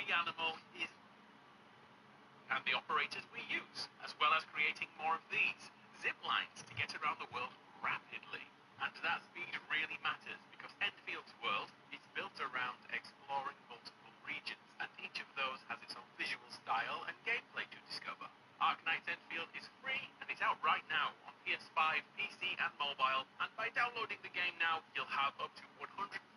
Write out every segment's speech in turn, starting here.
Reanimal is and the operators we use, as well as creating more of these zip lines to get around the world rapidly. And that speed really matters because Enfield's world is built around exploring multiple regions, and each of those has its own visual style and gameplay to discover. Arknights Enfield is free and is out right now on PS5, PC and mobile, and by downloading the game now, you'll have up to 135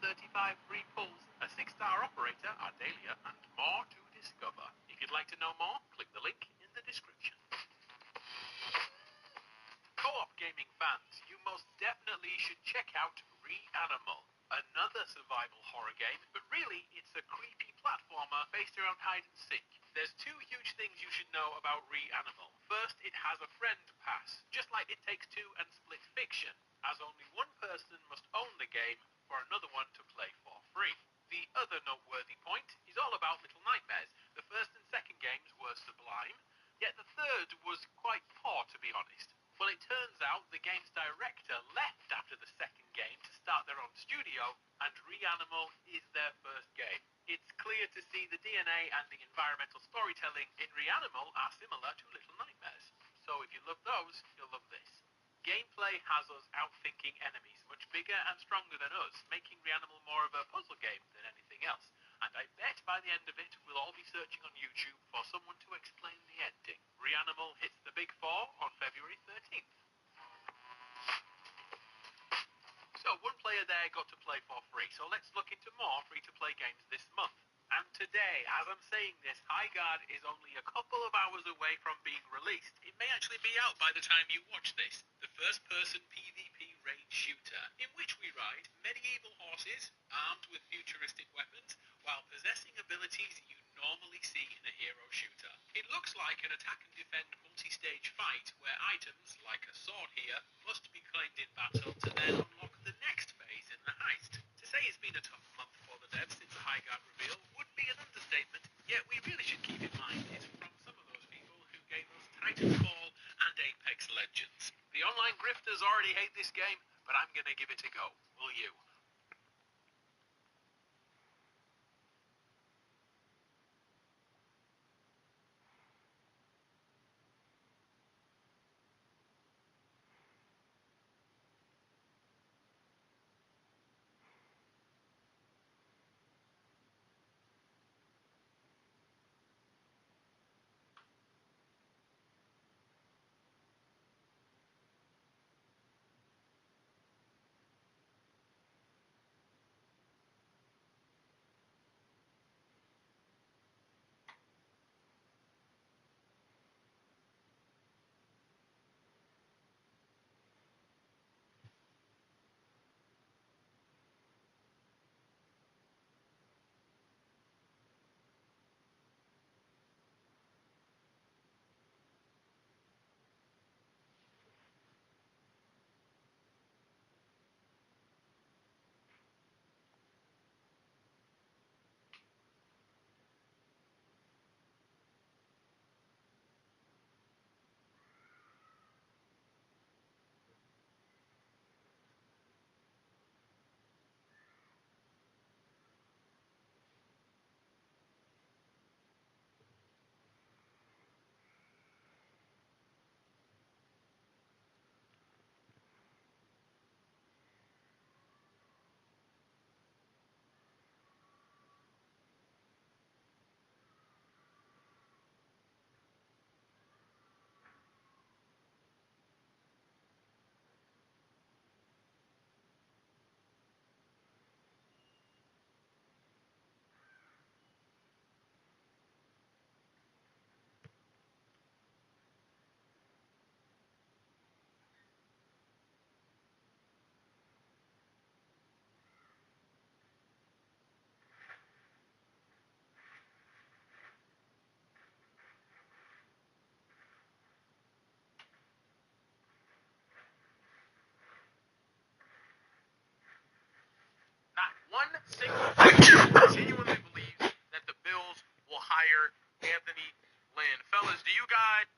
free pulls, a 6-star operator, Ardalia, and more to discover. If you'd like to know more, click the link in the description. Co-op gaming fans, you most definitely should check out Reanimal, another survival horror game, but really it's a creepy platformer based around hide and seek. There's two huge things you should know about Reanimal. First, it has a friend pass, just like It Takes Two and Split Fiction, as only one person must own the game for another one to play for free. The other noteworthy point is all about Little Nightmares. The first and second games were sublime, yet the third was quite poor, to be honest. Well, it turns out the game's director left after the second game to start their own studio, and Reanimal is their first game. It's clear to see the DNA and the environmental storytelling in Reanimal are similar to Little Nightmares. So if you love those, you'll love this. Gameplay has us outthinking enemies much bigger and stronger than us, making Reanimal more of a puzzle game than anything else. And I bet by the end of it, we'll all be searching on YouTube for someone to explain the ending. Reanimal hits the big 4 on February 13th. So one player there got to play for free, so let's look into more free-to-play games this month. And today, as I'm saying this, Highguard is only a couple of hours away from being released. It may actually be out by the time you watch this. The first-person PvP raid shooter, in which we ride medieval horses armed with futuristic weapons, while possessing abilities you normally see in a hero shooter. It looks like an attack and defend multi-stage fight, where items, like a sword here, must be claimed in battle to then unlock the next phase in the heist. To say it's been a tough month for the devs since the Highguard reveal would be an understatement, yet we really should keep in mind it's from some of those people who gave us Titanfall and Apex Legends. The online grifters already hate this game, but I'm gonna give it a go. Will you? Not one single person genuinely believes that the Bills will hire Anthony Lynn. Fellas, do you guys...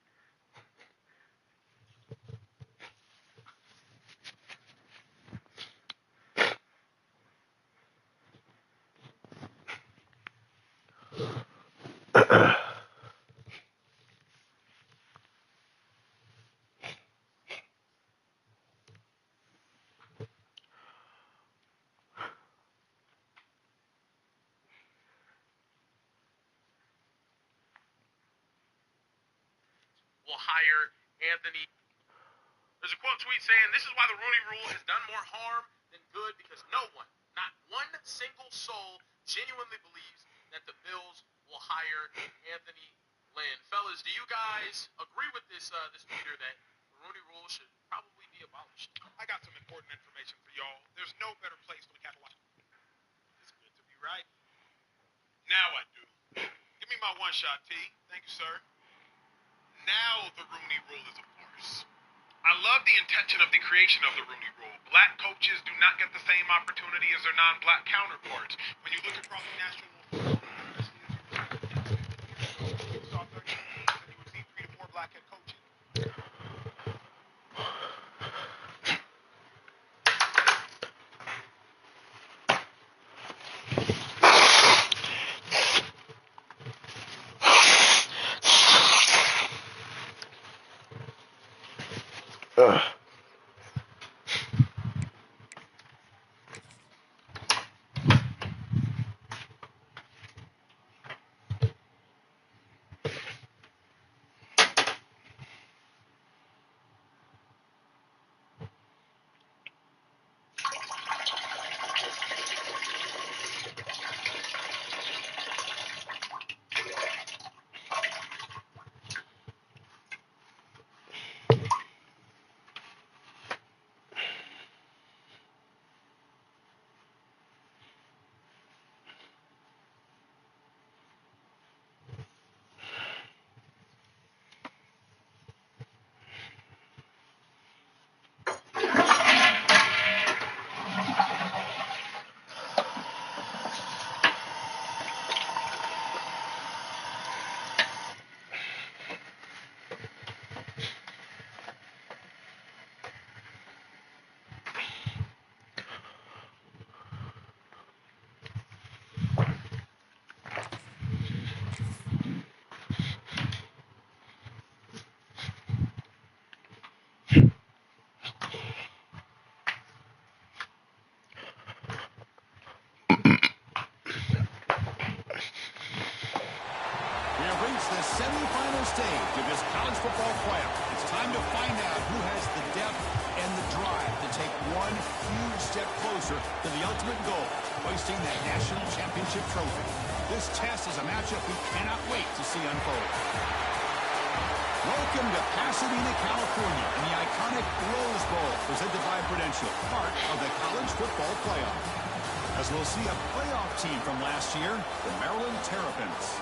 will hire Anthony. There's a quote tweet saying, "This is why the Rooney Rule has done more harm than good, because no one, not one single soul, genuinely believes that the Bills will hire Anthony Lynn." Fellas, do you guys agree with this tweeter that the Rooney Rule should probably be abolished? I got some important information for y'all. There's no better place to capitalize. It's good to be right. Now I do. Give me my one shot, T. Thank you, sir. Now the Rooney Rule is a farce. I love the intention of the creation of the Rooney Rule. Black coaches do not get the same opportunity as their non-black counterparts. When you look across the national football, you saw 30 teams and you would see 3 to 4 black head coaches. The semifinal stage of this college football playoff. It's time to find out who has the depth and the drive to take one huge step closer to the ultimate goal, hoisting that national championship trophy. This test is a matchup we cannot wait to see unfold. Welcome to Pasadena, California, and the iconic Rose Bowl, presented by Prudential, part of the college football playoff. As we'll see a playoff team from last year, the Maryland Terrapins,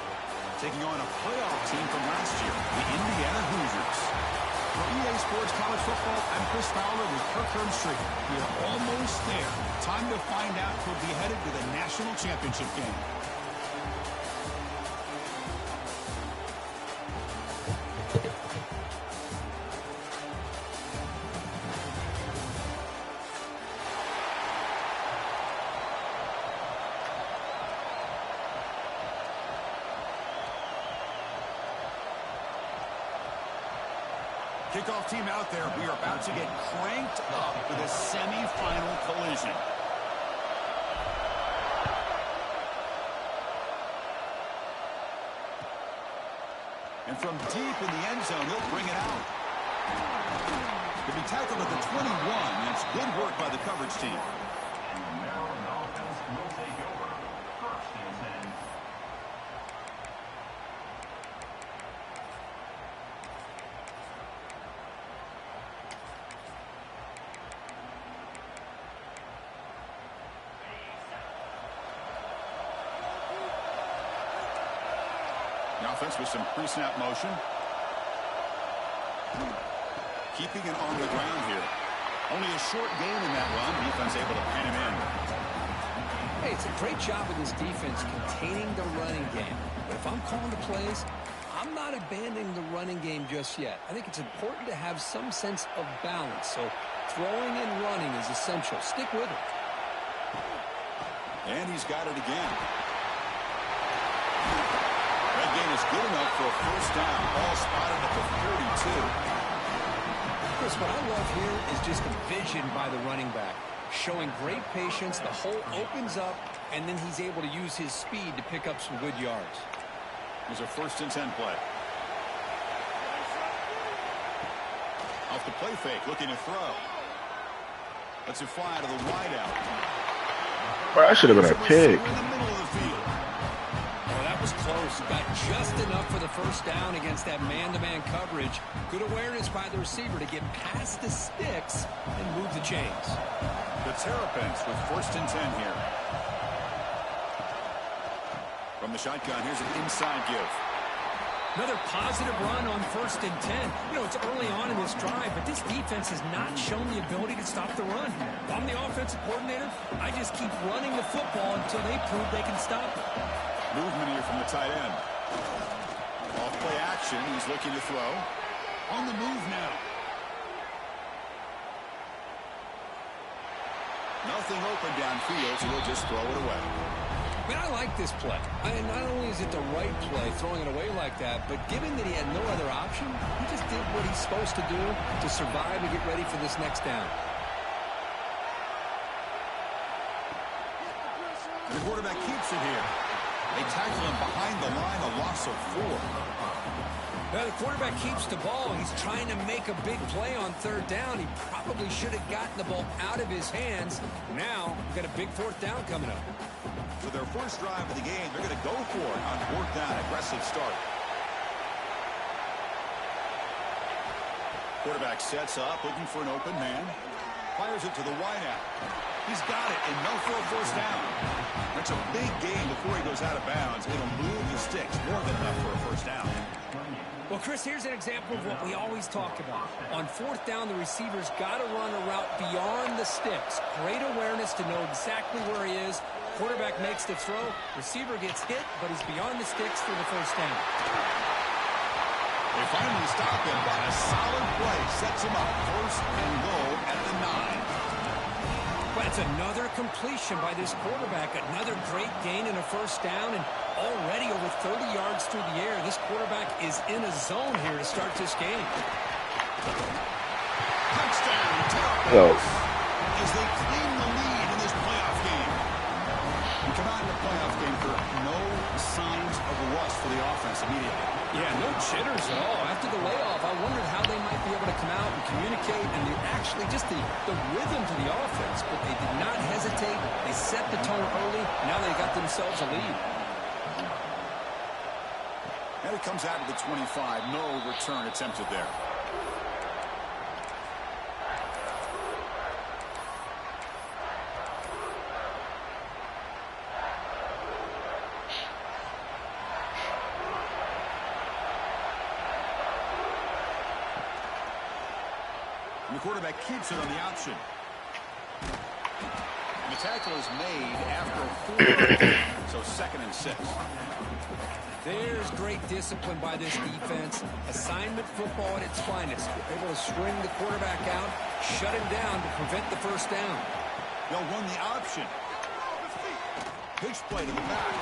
taking on a playoff team from last year, the Indiana Hoosiers. For EA Sports College Football, I'm Chris Fowler with Kirk Herbstreit. We're almost there. Time to find out who'll be headed to the national championship game. Kickoff team out there. We are about to get cranked up for the semifinal collision. And from deep in the end zone, they'll bring it out. To be tackled at the 21. That's good work by the coverage team. Maryland offense will take over. First and 10. The offense with some pre-snap motion. Keeping it on the ground here. Only a short gain in that run. Defense able to pin him in. Hey, it's a great job of this defense containing the running game. But if I'm calling the plays, I'm not abandoning the running game just yet. I think it's important to have some sense of balance. So throwing and running is essential. Stick with it. And he's got it again. That gain is good enough for a first down. Ball spotted at the 32. Chris, what I love here is just the vision by the running back. Showing great patience, the hole opens up, and then he's able to use his speed to pick up some good yards. Here's a 1st and 10 play. Off the play fake, looking to throw. Lets it fly to the wideout. Bro, that should have been a pick. In the middle of the field. Oh, that was close. Got just enough for the first down against that man-to-man coverage. Good awareness by the receiver to get past the sticks and move the chains. The Terrapins with 1st and 10 here. From the shotgun, here's an inside give. Another positive run on 1st and 10. You know, it's early on in this drive, but this defense has not shown the ability to stop the run. If I'm the offensive coordinator, I just keep running the football until they prove they can stop it. Movement here from the tight end. Off play action, he's looking to throw. On the move now. Nothing open downfield, so he'll just throw it away. Man, I like this play. Not only is it the right play, throwing it away like that, but given that he had no other option, he just did what he's supposed to do to survive and get ready for this next down. The quarterback keeps it here. They tackle him behind the line, a loss of 4. Now, the quarterback keeps the ball. He's trying to make a big play on 3rd down. He probably should have gotten the ball out of his hands. Now, we've got a big 4th down coming up. For their first drive of the game, they're going to go for it on 4th down. Aggressive start. Quarterback sets up, looking for an open man. Fires it to the wideout. He's got it, enough for a 1st down. That's a big gain before he goes out of bounds. It'll move the sticks, more than enough for a 1st down. Well, Chris, here's an example of what we always talk about. On 4th down, the receiver's got to run a route beyond the sticks. Great awareness to know exactly where he is. Quarterback makes the throw. Receiver gets hit, but he's beyond the sticks for the 1st down. They finally stop him, but a solid play sets him up. 1st and goal at the 9. That's another completion by this quarterback. Another great gain in a 1st down, and already over 30 yards through the air. This quarterback is in a zone here to start this game. Touchdown, Terrapins. As they claim the lead in this playoff game. We come out in the playoff game for no signs of rust for the offense immediately. Yeah, no jitters at all. After the layoff, I wondered how they might be able to come out and communicate and actually just the rhythm to the offense. But they did not hesitate. They set the tone early. Now they got themselves a lead. And it comes out to the 25. No return attempted there. And the quarterback keeps it on the option. And the tackle is made after 4, so 2nd and 6. There's great discipline by this defense. Assignment football at its finest. Able to swing the quarterback out, shut him down to prevent the 1st down. They'll run the option. Pitch play to the back.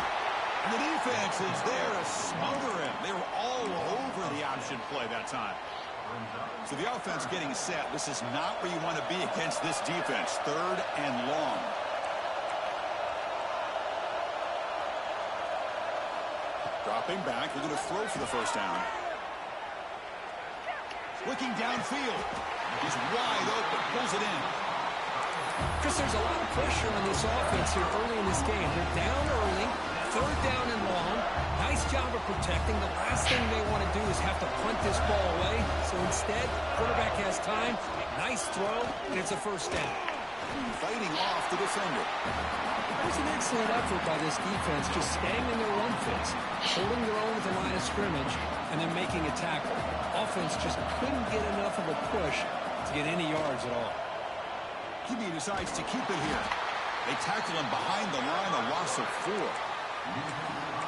And the defense is there to smother him. They were all over the option play that time. So the offense getting set. This is not where you want to be against this defense. 3rd and long. Dropping back. They're going to throw for the 1st down. Looking downfield. He's wide open. Pulls it in. Chris, there's a lot of pressure on this offense here early in this game. They're down early. 3rd down and long. Nice job of protecting. The last thing they want to do is have to punt this ball away. So instead, quarterback has time. Nice throw, and it's a 1st down. Fighting off the defender. There's an excellent effort by this defense, just staying in their run fits, holding their own at the line of scrimmage, and then making a tackle. Offense just couldn't get enough of a push to get any yards at all. QB decides to keep it here. They tackle him behind the line, a loss of 4.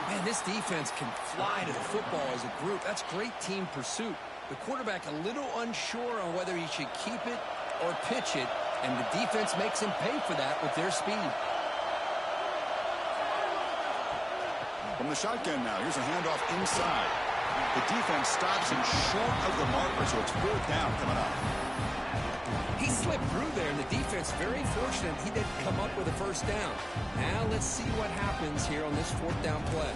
Man, this defense can fly to the football as a group. That's great team pursuit. The quarterback a little unsure on whether he should keep it or pitch it, and the defense makes him pay for that with their speed. From the shotgun now, here's a handoff inside. The defense stops him short of the marker, so it's 4th down coming up. He slipped through there, and the defense very fortunate he didn't come up with a 1st down. Now let's see what happens here on this 4th down play.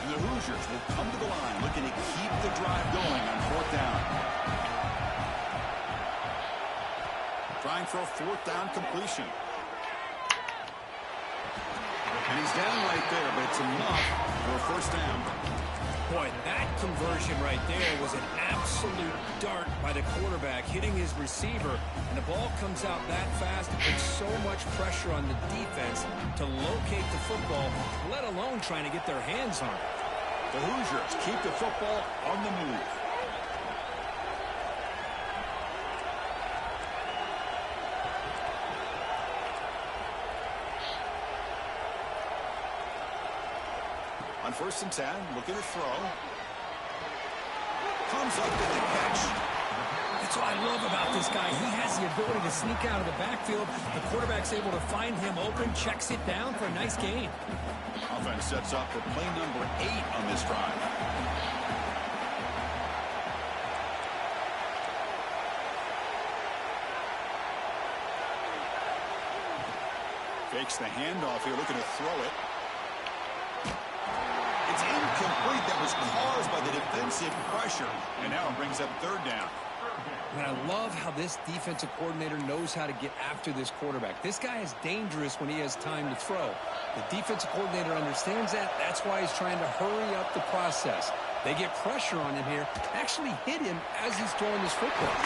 And the Hoosiers will come to the line looking looking to keep the drive going on fourth down. Trying for a fourth down completion. And he's down right there, but it's enough for a first down. Boy, that conversion right there was an absolute dart by the quarterback, hitting his receiver, and the ball comes out that fast. It puts so much pressure on the defense to locate the football, let alone trying to get their hands on it. The Hoosiers keep the football on the move. On 1st and 10, looking to throw. Comes up with the catch. That's what I love about this guy. He has the ability to sneak out of the backfield. The quarterback's able to find him open, checks it down for a nice gain. Offense sets up for play number 8 on this drive. Fakes the handoff here, looking to throw it. It's incomplete. That was caused by the defensive pressure. And now it brings up 3rd down. And I love how this defensive coordinator knows how to get after this quarterback. This guy is dangerous when he has time to throw. The defensive coordinator understands that. That's why he's trying to hurry up the process. They get pressure on him here, actually hit him as he's throwing this football.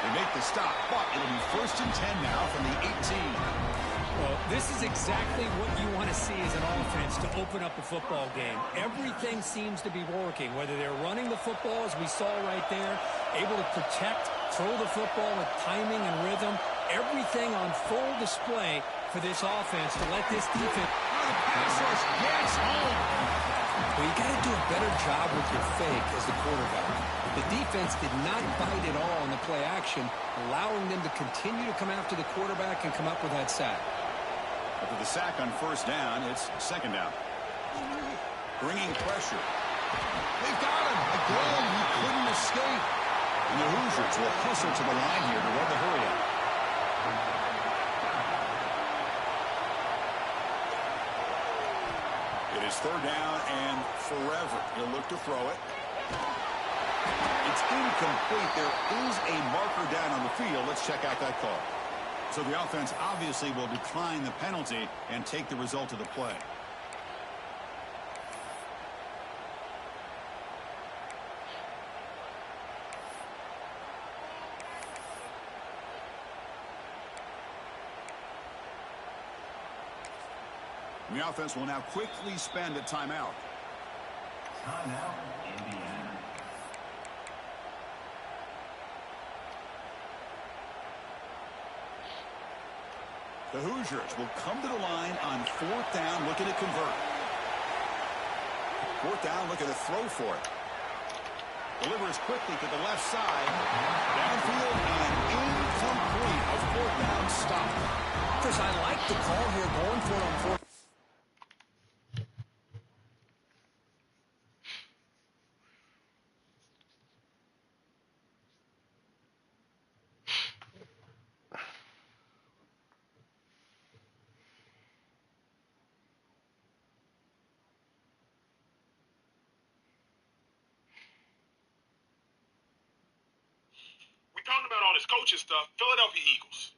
They make the stop, but it'll be 1st and 10 now from the 18. Well, this is exactly what you want to see as an offense to open up a football game. Everything seems to be working, whether they're running the football, as we saw right there, able to protect, throw the football with timing and rhythm, everything on full display for this offense to let this defense... The pass rush gets home. Well, you got to do a better job with your fake as the quarterback. The defense did not bite at all in the play action, allowing them to continue to come after the quarterback and come up with that sack. After the sack on 1st down, it's 2nd down. Bringing pressure. They've got him. Again, he couldn't escape. And the Hoosiers will hustle to the line here to run the hurry-up. It is 3rd down and forever. He'll look to throw it. It's incomplete. There is a marker down on the field. Let's check out that call. So the offense obviously will decline the penalty and take the result of the play. The offense will now quickly spend a timeout. Timeout, Indiana. The Hoosiers will come to the line on 4th down, looking to convert. 4th down, looking to throw for it. Delivers quickly to the left side. Downfield and incomplete. A 4th down stop. Chris, I like the call here, going for it on 4th. Talking about all this coaching stuff, Philadelphia Eagles.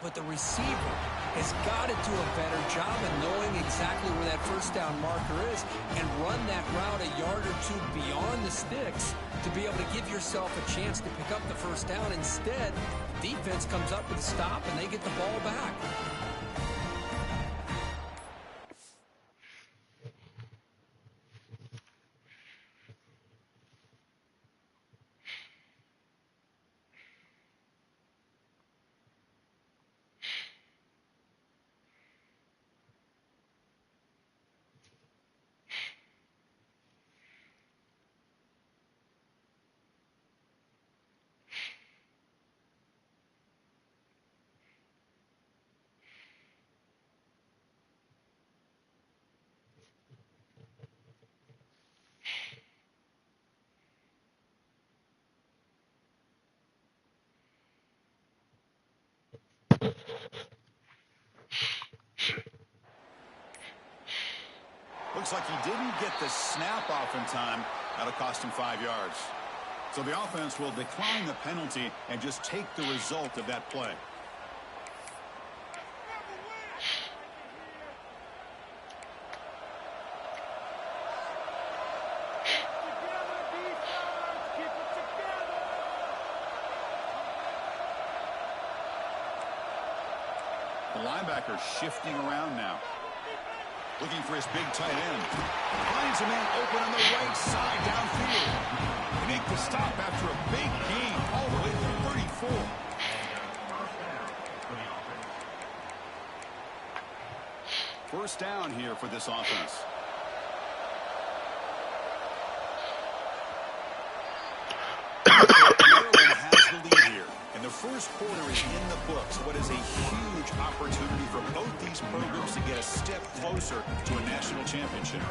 But the receiver has got to do a better job of knowing exactly where that 1st down marker is and run that route a yard or 2 beyond the sticks to be able to give yourself a chance to pick up the 1st down. Instead, defense comes up with a stop and they get the ball back. Looks like he didn't get the snap off in time. That'll cost him 5 yards. So the offense will decline the penalty and just take the result of that play. The linebacker shifting around now. Looking for his big tight end. Finds a man open on the right side downfield. They make the stop after a big gain all the way to 34. First down here for this offense. Maryland has the lead here. And the first quarter is in the books. What is a huge opportunity for both these programs to get a step closer to a national championship.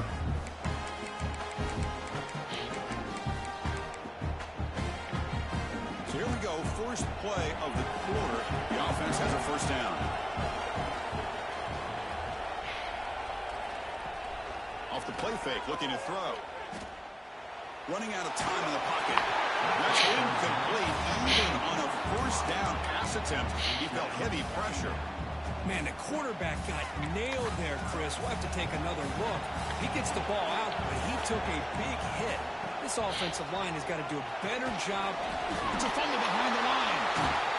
So here we go. First play of the quarter. The offense has a first down. Off the play fake, looking to throw. Running out of time in the pocket. That's incomplete. Even on a first down pass attempt, he felt heavy pressure. Man, the quarterback got nailed there, Chris. We'll have to take another look. He gets the ball out, but he took a big hit. This offensive line has got to do a better job. It's a fumble behind the line.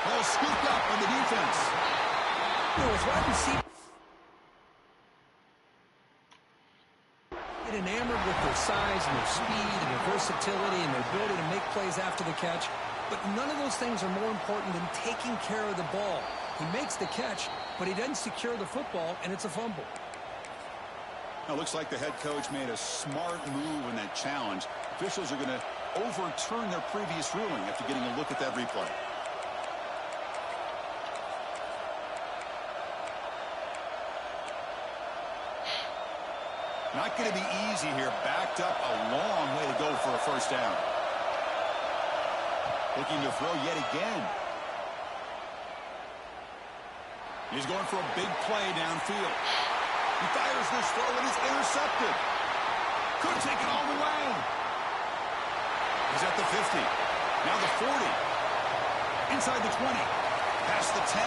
Ball scooped up on the defense. You know, his wide receiver get enamored with their size and their speed and their versatility and their ability to make plays after the catch. But none of those things are more important than taking care of the ball. He makes the catch, but he doesn't secure the football, and it's a fumble. Now, looks like the head coach made a smart move in that challenge. Officials are going to overturn their previous ruling after getting a look at that replay. Not going to be easy here. Backed up a long way to go for a first down. Looking to throw yet again. He's going for a big play downfield. He fires this throw and it's intercepted. Could take it all the way. He's at the 50. Now the 40. Inside the 20. Past the 10.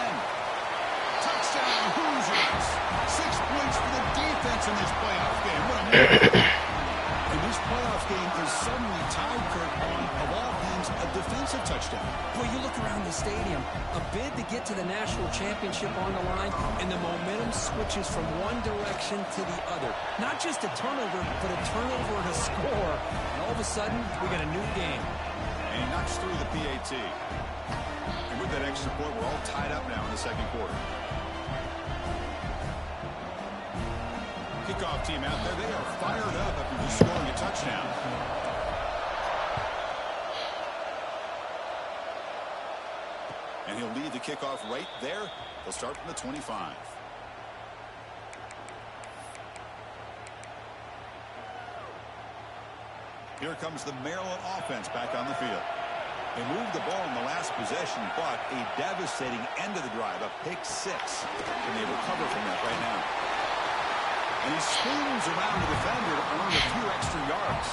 Touchdown, Hoosiers. 6 points for the defense in this playoff game. What a miracle. And this playoff game is suddenly tied, Kurt, on, of all things, a defensive touchdown. Boy, you look around the stadium, a bid to get to the national championship on the line, and the momentum switches from one direction to the other. Not just a turnover, but a turnover and a score. And all of a sudden, we got a new game. And he knocks through the PAT. And with that extra point, we're all tied up now in the second quarter. Kickoff team out there, they are fired up after just scoring a touchdown. And he'll lead the kickoff right there. They'll start from the 25. Here comes the Maryland offense back on the field. They moved the ball in the last possession, but a devastating end of the drive, a pick six. And they recover from that right now. And he spins around the defender to earn a few extra yards.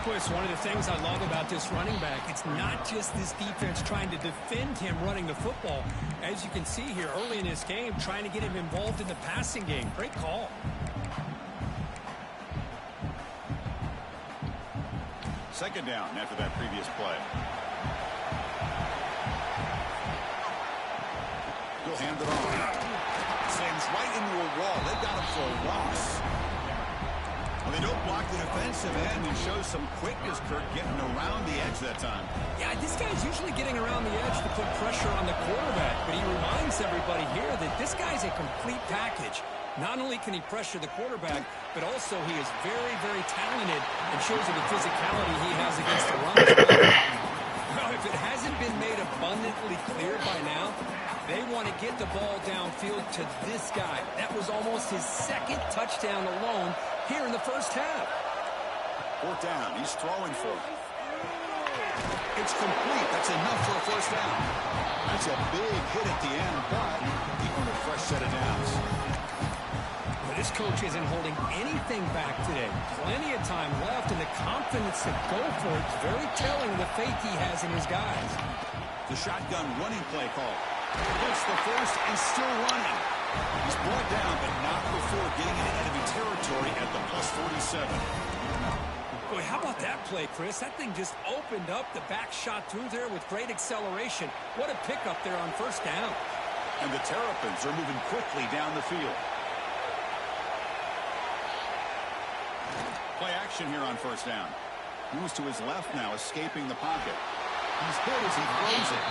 Chris, one of the things I love about this running back, it's not just this defense trying to defend him running the football. As you can see here early in this game, trying to get him involved in the passing game. Great call. Second down after that previous play. He'll hand it off. Slams right into a wall. They got him for a loss. Well, they don't block the defensive end and show some quickness, Kurt, getting around the edge that time. Yeah, this guy's usually getting around the edge to put pressure on the quarterback, but he reminds everybody here that this guy's a complete package. Not only can he pressure the quarterback, but also he is very, very talented and shows you the physicality he has against the run as well. Well, if it hasn't been made abundantly clear by now, they want to get the ball downfield to this guy. That was almost his second touchdown alone here in the first half. Fourth down. He's throwing for it. It's complete. That's enough for a first down. That's a big hit at the end, but he earned a fresh set of downs. This coach isn't holding anything back today. Plenty of time left, and the confidence to go for it is very telling of the faith he has in his guys. The shotgun running play call. Hits the first and still running. He's brought down, but not before getting into enemy territory at the +47. Boy, how about that play, Chris? That thing just opened up. The back shot through there with great acceleration. What a pickup there on first down. And the Terrapins are moving quickly down the field. Play action here on first down. Moves to his left now, escaping the pocket. He's hit as he throws it.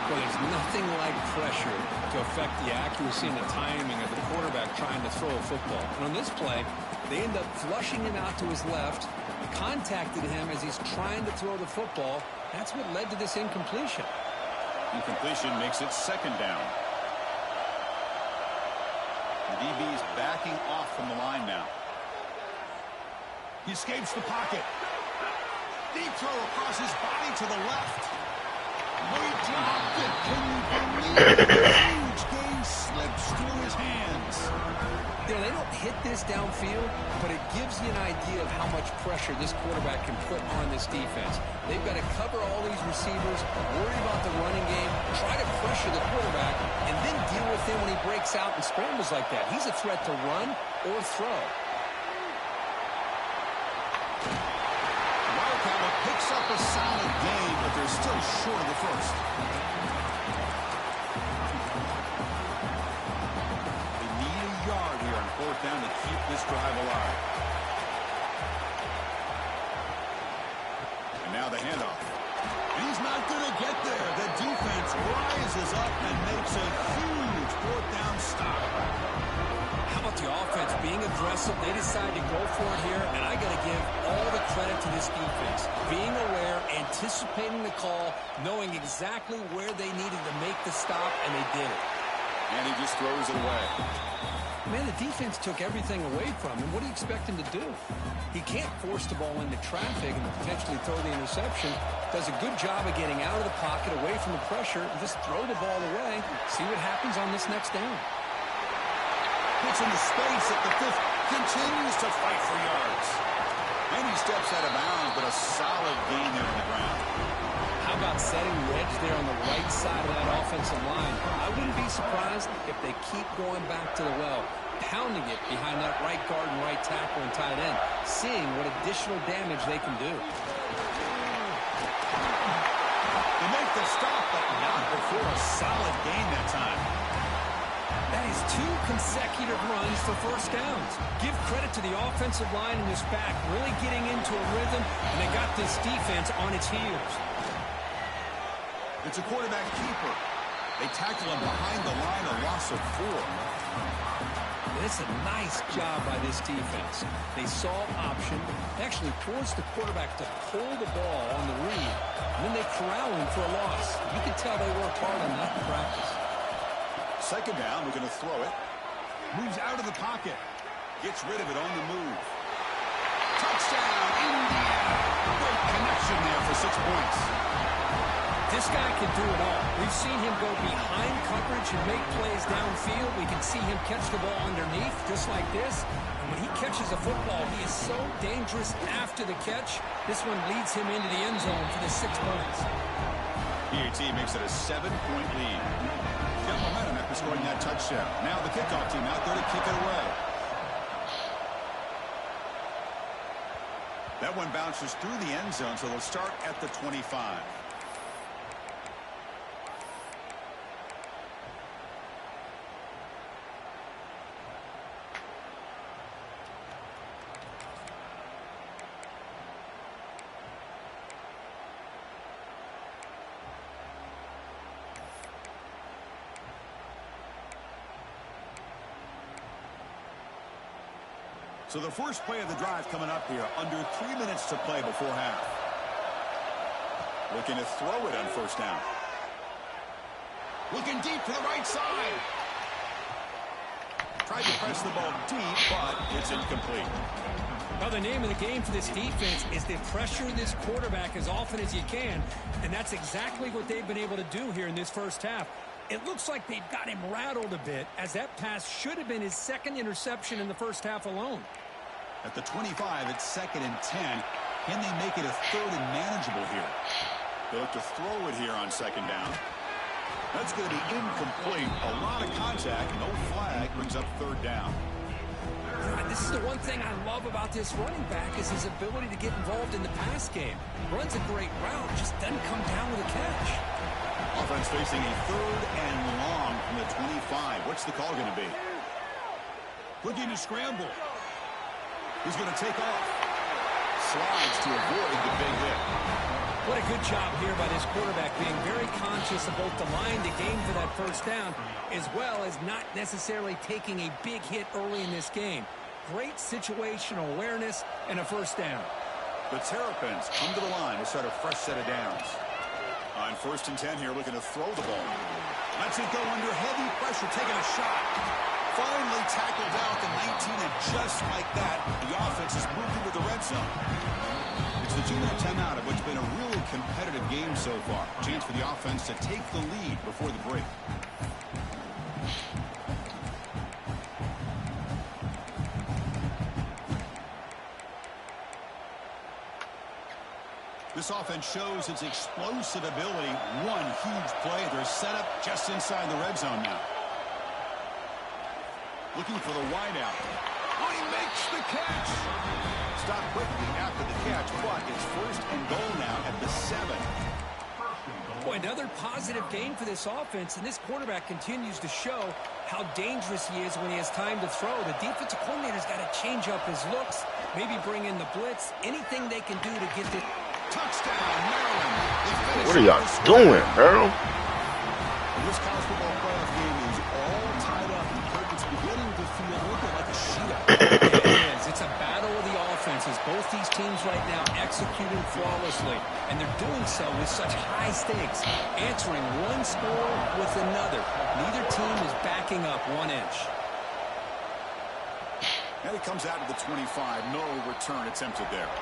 Well, there's nothing like pressure to affect the accuracy and the timing of the quarterback trying to throw a football. And on this play, they end up flushing him out to his left, contacted him as he's trying to throw the football. That's what led to this incompletion. Incompletion makes it second down. The DB's backing off from the line now. He escapes the pocket. Deep throw across his body to the left. Oh, he dropped it. Can you believe it? Huge gain slips through his hands. You know, they don't hit this downfield, but it gives you an idea of how much pressure this quarterback can put on this defense. They've got to cover all these receivers, worry about the running game, try to pressure the quarterback, and then deal with him when he breaks out and scrambles like that. He's a threat to run or throw. Wildcat picks up a solid gain, but they're still short of the first. They need a yard here on fourth down to keep this drive alive. And now the handoff. He's not going to get there. The defense rises up and makes a huge fourth down stop. How about the offense being aggressive? They decide to go for it here, and I got to give all the credit to this defense. Being aware, anticipating the call, knowing exactly where they needed to make the stop, and they did it. And he just throws it away. Man, the defense took everything away from him. What do you expect him to do? He can't force the ball into traffic and potentially throw the interception. Does a good job of getting out of the pocket, away from the pressure, and just throw the ball away. See what happens on this next down. Puts into space at the 5th. Continues to fight for yards. And he steps out of bounds, but a solid gain there on the ground. How about setting the edge there on the right side of that offensive line? I wouldn't be surprised if they keep going back to the well, pounding it behind that right guard and right tackle and tight end, seeing what additional damage they can do. They make the stop, but not before a solid gain that time. That is 2 consecutive runs for first downs. Give credit to the offensive line and this back really getting into a rhythm, and they got this defense on its heels. It's a quarterback keeper. They tackle him behind the line, a loss of 4. And it's a nice job by this defense. They saw option, actually forced the quarterback to pull the ball on the read, and then they corral him for a loss. You can tell they worked hard on that in practice. Second down, we're going to throw it. Moves out of the pocket. Gets rid of it on the move. Touchdown, Indiana. Great connection there for 6 points. This guy can do it all. We've seen him go behind coverage and make plays downfield. We can see him catch the ball underneath, just like this. And when he catches a football, he is so dangerous after the catch. This one leads him into the end zone for the 6 points. PAT makes it a 7-point lead. Got momentum after scoring that touchdown. Now the kickoff team out there to kick it away. That one bounces through the end zone, so they'll start at the 25. So the first play of the drive coming up here, under 3 minutes to play before half. Looking to throw it on first down. Looking deep to the right side. Tried to press the ball deep, but it's incomplete. Well, the name of the game for this defense is to pressure this quarterback as often as you can, and that's exactly what they've been able to do here in this first half. It looks like they've got him rattled a bit, as that pass should have been his second interception in the first half alone. At the 25, it's 2nd and 10. Can they make it a 3rd and manageable here? They look to throw it here on 2nd down. That's going to be incomplete. A lot of contact. No flag. Brings up 3rd down. This is the one thing I love about this running back is his ability to get involved in the pass game. Runs a great route, just doesn't come down with a catch. Offense facing a 3rd and long from the 25. What's the call going to be? Looking to scramble. He's going to take off. Slides to avoid the big hit. What a good job here by this quarterback, being very conscious of both the line to gain for that first down, as well as not necessarily taking a big hit early in this game. Great situational awareness and a first down. The Terrapins come to the line to start a fresh set of downs. On 1st and 10 here, looking to throw the ball. Lets it go under heavy pressure, taking a shot. Finally tackled out the 19, and just like that, the offense has moved into the red zone. It's the 2-minute timeout of what's been a really competitive game so far. Chance for the offense to take the lead before the break. This offense shows its explosive ability. One huge play. They're set up just inside the red zone now. Looking for the wideout. Oh, he makes the catch. Stop quickly after the catch, but it's 1st and goal now at the 7. Boy, another positive gain for this offense, and this quarterback continues to show how dangerous he is when he has time to throw. The defensive coordinator's got to change up his looks, maybe bring in the blitz, anything they can do to get this. Touchdown, Maryland. What are y'all doing, Earl? This college football playoff game is all tied up, and it's beginning to feel a little bit like a shootout. Yeah, it is. It's a battle of the offenses. Both these teams right now executing flawlessly, and they're doing so with such high stakes, answering one score with another. Neither team is backing up 1 inch. And it comes out to the 25. No return attempted there.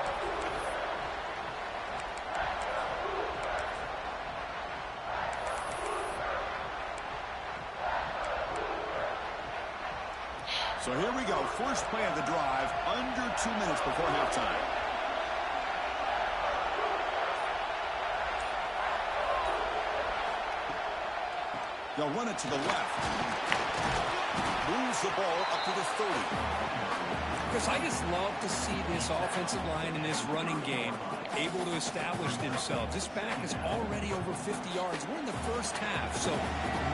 So here we go. First play of the drive, under 2 minutes before halftime. They'll run it to the left. Moves the ball up to the 30. Chris, I just love to see this offensive line in this running game able to establish themselves. This back is already over 50 yards. We're in the first half, so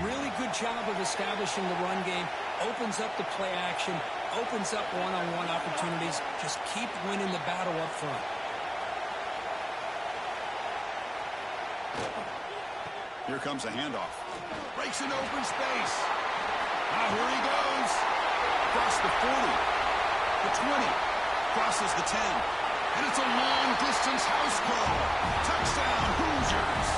really good job of establishing the run game. Opens up the play action, opens up one-on-one opportunities. Just keep winning the battle up front. Here comes a handoff. Breaks into open space. Now here he goes. Across the 40. The 20. Crosses the 10. And it's a long-distance house call. Touchdown, Hoosiers.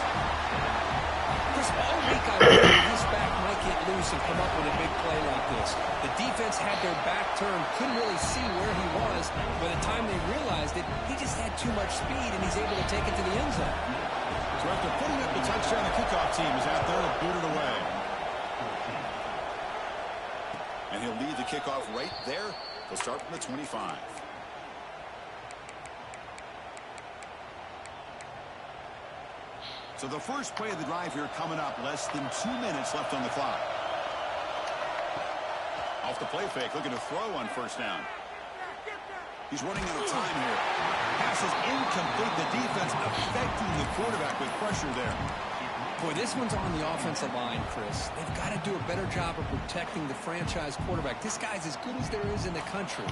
Chris, all week I wondered this back might get loose and come up with a big play like this. The defense had their back turned, couldn't really see where he was. By the time they realized it, he just had too much speed, and he's able to take it to the end zone. So after putting up the touchdown, the kickoff team is out there to boot it away. And he'll lead the kickoff right there. He'll start from the 25. So the first play of the drive here coming up. Less than 2 minutes left on the clock. Off the play fake, looking to throw on first down. He's running out of time here. Pass is incomplete. The defense affecting the quarterback with pressure there. Boy, this one's on the offensive line, Chris. They've got to do a better job of protecting the franchise quarterback. This guy's as good as there is in the country,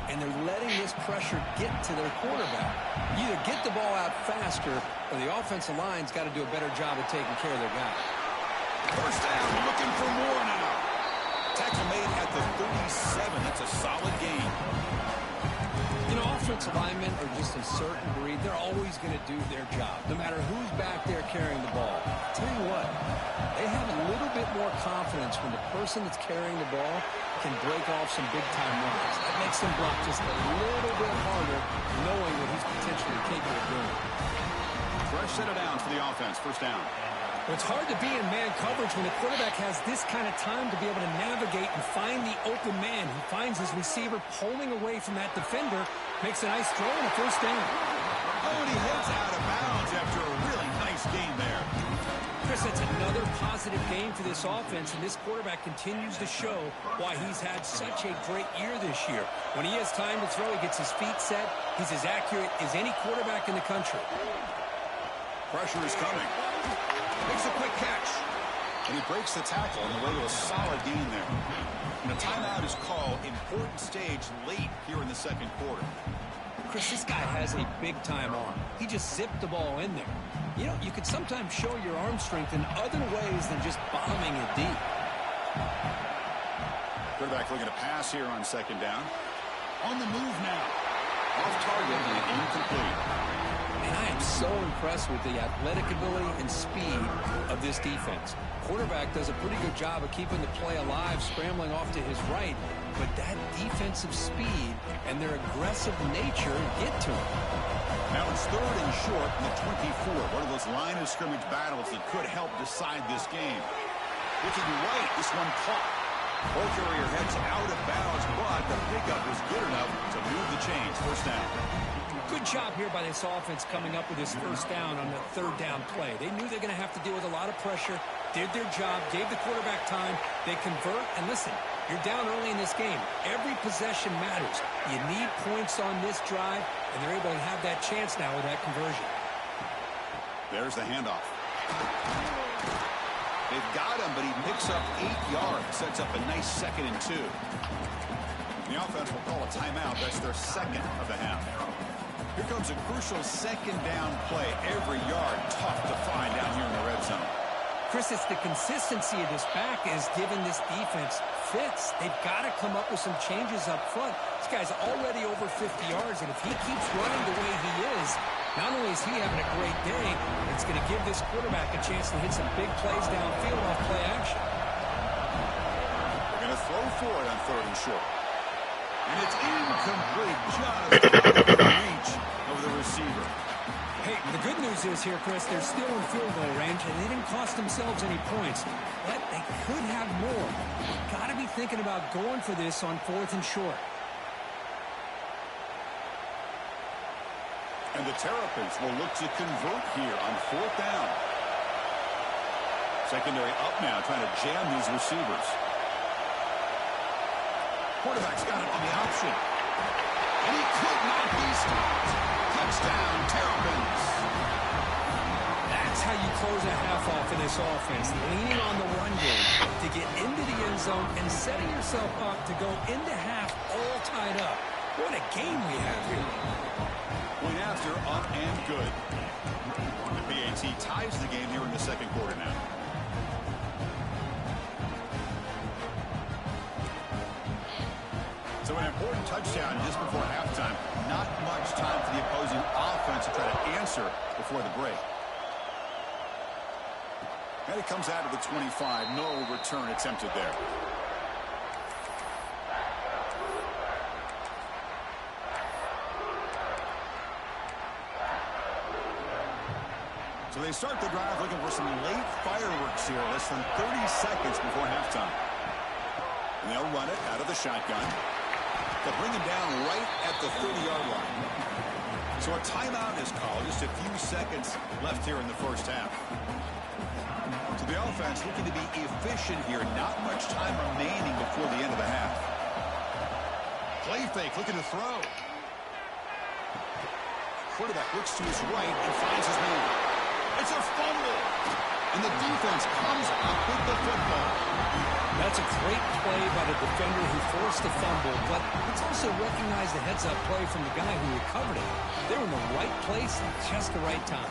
and they're letting this pressure get to their quarterback. Either get the ball out faster, or the offensive line's got to do a better job of taking care of their guy. First down, looking for more now. Tackle made at the 37. That's a solid gain. You know, offensive linemen are just a certain breed. They're always going to do their job, no matter who's back there carrying the ball. I'll tell you what, they have a little bit more confidence when the person that's carrying the ball can break off some big-time runs. That makes them block just a little bit harder, knowing what he's potentially capable of doing. Fresh set of downs for the offense. First down. Well, it's hard to be in man coverage when the quarterback has this kind of time to be able to navigate and find the open man. He finds his receiver pulling away from that defender, makes a nice throw and a first down. Oh, and he heads out of bounds after a really nice game there. Chris, it's another positive game for this offense, and this quarterback continues to show why he's had such a great year this year. When he has time to throw, he gets his feet set. He's as accurate as any quarterback in the country. Pressure is coming. Makes a quick catch. And he breaks the tackle on the way to a solid gain there. And a timeout is called. Important stage late here in the second quarter. Chris, this guy has a big-time arm. He just zipped the ball in there. You know, you could sometimes show your arm strength in other ways than just bombing it deep. Quarterback looking to pass here on second down. On the move now. Off target and incomplete. And I am so impressed with the athletic ability and speed of this defense. Quarterback does a pretty good job of keeping the play alive, scrambling off to his right. But that defensive speed and their aggressive nature get to him. Now it's third and short in the 24. One of those line of scrimmage battles that could help decide this game. Looking right, this one caught. Ball carrier heads out of bounds, but the pickup was good enough to move the chains. First down. Good job here by this offense coming up with this first down on the third down play. They knew they're going to have to deal with a lot of pressure, did their job, gave the quarterback time. They convert, and listen, you're down early in this game. Every possession matters. You need points on this drive, and they're able to have that chance now with that conversion. There's the handoff. They've got him, but he picks up 8 yards. Sets up a nice 2nd and 2. The offense will call a timeout. That's their second of the half. Here comes a crucial second down play. Every yard tough to find down here in the red zone. Chris, it's the consistency of this back is giving this defense fits. They've got to come up with some changes up front. This guy's already over 50 yards, and if he keeps running the way he is, not only is he having a great day, it's going to give this quarterback a chance to hit some big plays downfield off play action. They're going to throw for it on third and short. And it's incomplete, just out of reach of the receiver. Hey, the good news is here, Chris, they're still in field goal range, and they didn't cost themselves any points. But they could have more. Got to be thinking about going for this on fourth and short. And the Terrapins will look to convert here on fourth down. Secondary up now, trying to jam these receivers. Quarterback's got it on the option. And he could not be stopped. Touchdown, Terrapins. That's how you close a half off in this offense. Leaning on the run game to get into the end zone and setting yourself up to go into half all tied up. What a game we have here. Point after, up and good. The PAT ties the game here in the second quarter now. So an important touchdown just before halftime. Not much time for the opposing offense to try to answer before the break. And it comes out of the 25. No return attempted there. So they start the drive looking for some late fireworks here. Less than 30 seconds before halftime. And they'll run it out of the shotgun. They'll bring him down right at the 30-yard line. So a timeout is called. Just a few seconds left here in the first half. So the offense looking to be efficient here. Not much time remaining before the end of the half. Play fake, looking to throw. Quarterback looks to his right and finds his man. It's a fumble. And the defense comes up with the football. That's a great play by the defender who forced the fumble, but let's also recognize the heads-up play from the guy who recovered it. They're in the right place at just the right time.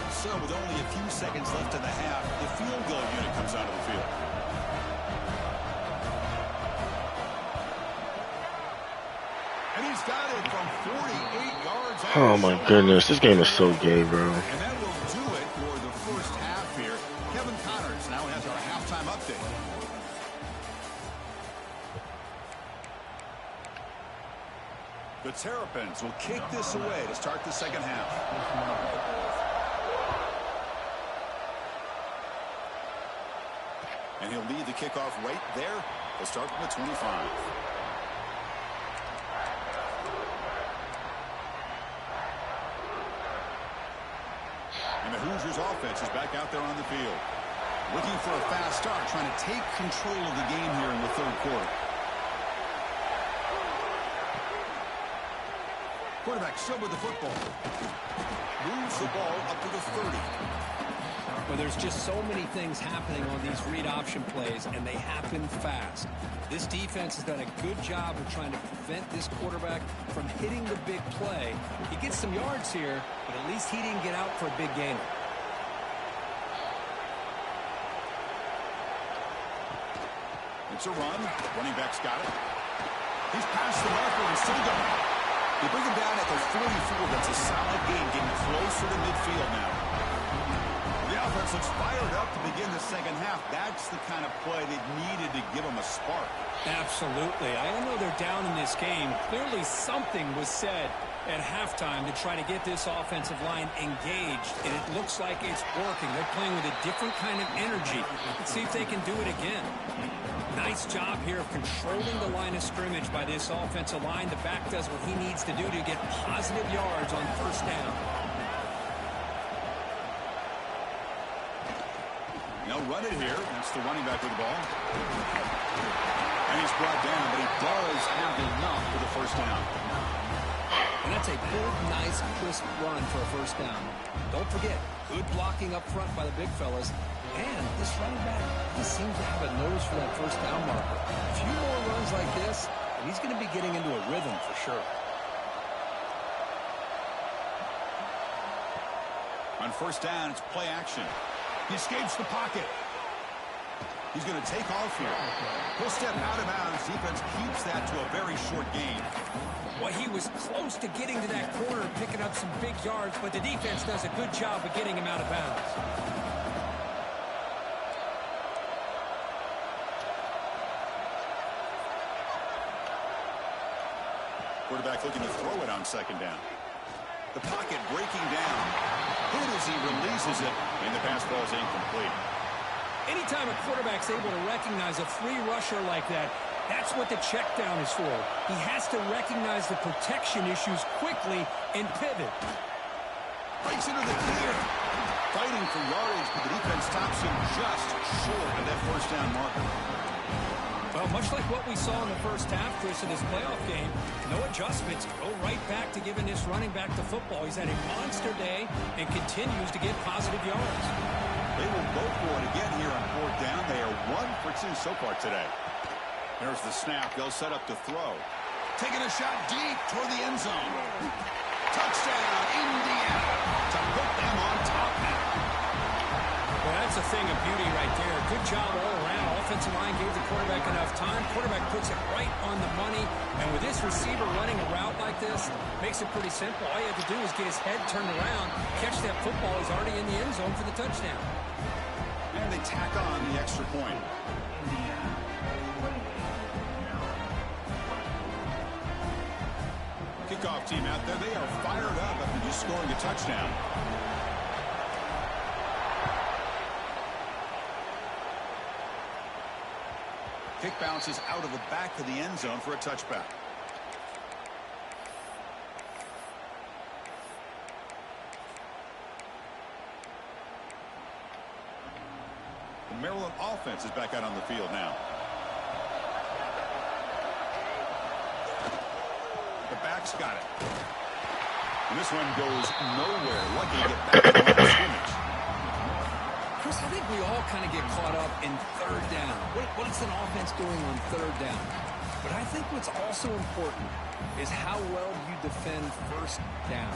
So with only a few seconds left in the half, the field goal unit comes out of the field. And he's got it from 48 yards. Oh my goodness, this game is so gay, bro. And that will do it for the first half here. Kevin Connors now has our halftime update. The Terrapins will kick this away to start the second half. And he'll lead the kickoff right there. They'll start from the 25. And the Hoosiers offense is back out there on the field. Looking for a fast start, trying to take control of the game here in the third quarter. Quarterback still with the football. Moves the ball up to the 30. Well, there's just so many things happening on these read option plays, and they happen fast. This defense has done a good job of trying to prevent this quarterback from hitting the big play. He gets some yards here, but at least he didn't get out for a big gain. It's a run. Running back's got it. He's past the marker and still going. They bring him down at the 44. That's a solid game, getting closer to midfield now. The offense looks fired up to begin the second half. That's the kind of play they needed to give them a spark. Absolutely. I know they're down in this game. Clearly something was said at halftime to try to get this offensive line engaged, and it looks like it's working. They're playing with a different kind of energy. Let's see if they can do it again. Nice job here of controlling the line of scrimmage by this offensive line. The back does what he needs to do to get positive yards on first down. They'll run it here. That's the running back with the ball. And he's brought down, but he does have enough for the first down. And that's a big, nice, crisp run for a first down. Don't forget, good blocking up front by the big fellas. And this running back just seems to have a nose for that first down marker. A few more runs like this, and he's going to be getting into a rhythm for sure. On first down, it's play action. He escapes the pocket. He's going to take off here. He'll step out of bounds. Defense keeps that to a very short gain. Well, he was close to getting to that corner and picking up some big yards, but the defense does a good job of getting him out of bounds. Quarterback looking to throw it on second down. The pocket breaking down. Hit as he releases it, and the pass ball is incomplete. Anytime a quarterback's able to recognize a free rusher like that, that's what the check down is for. He has to recognize the protection issues quickly and pivot. Breaks into the clear. Fighting for yardage, but the defense stops him just short of that first down marker. Well, much like what we saw in the first half, Chris, in this playoff game, no adjustments. Go right back to giving this running back the football. He's had a monster day and continues to get positive yards. They will go for it again here on fourth down. They are 1 for 2 so far today. There's the snap. They'll set up to throw. Taking a shot deep toward the end zone. Touchdown, Indiana, to put them on top now. Well, that's a thing of beauty right there. Good job all around. Offensive line gave the quarterback enough time. Quarterback puts it right on the money. And with this receiver running a route like this, makes it pretty simple. All you have to do is get his head turned around, catch that football. He's already in the end zone for the touchdown. And they tack on the extra point. Kickoff team out there. They are fired up after just scoring a touchdown. Kick bounces out of the back of the end zone for a touchback. The Maryland offense is back out on the field now. The back's got it. And this one goes nowhere. Lucky to get back to the line of scrimmage. Chris, I think we all kind of get caught up in third down. What is an offense doing on third down? But I think what's also important is how well you defend first down.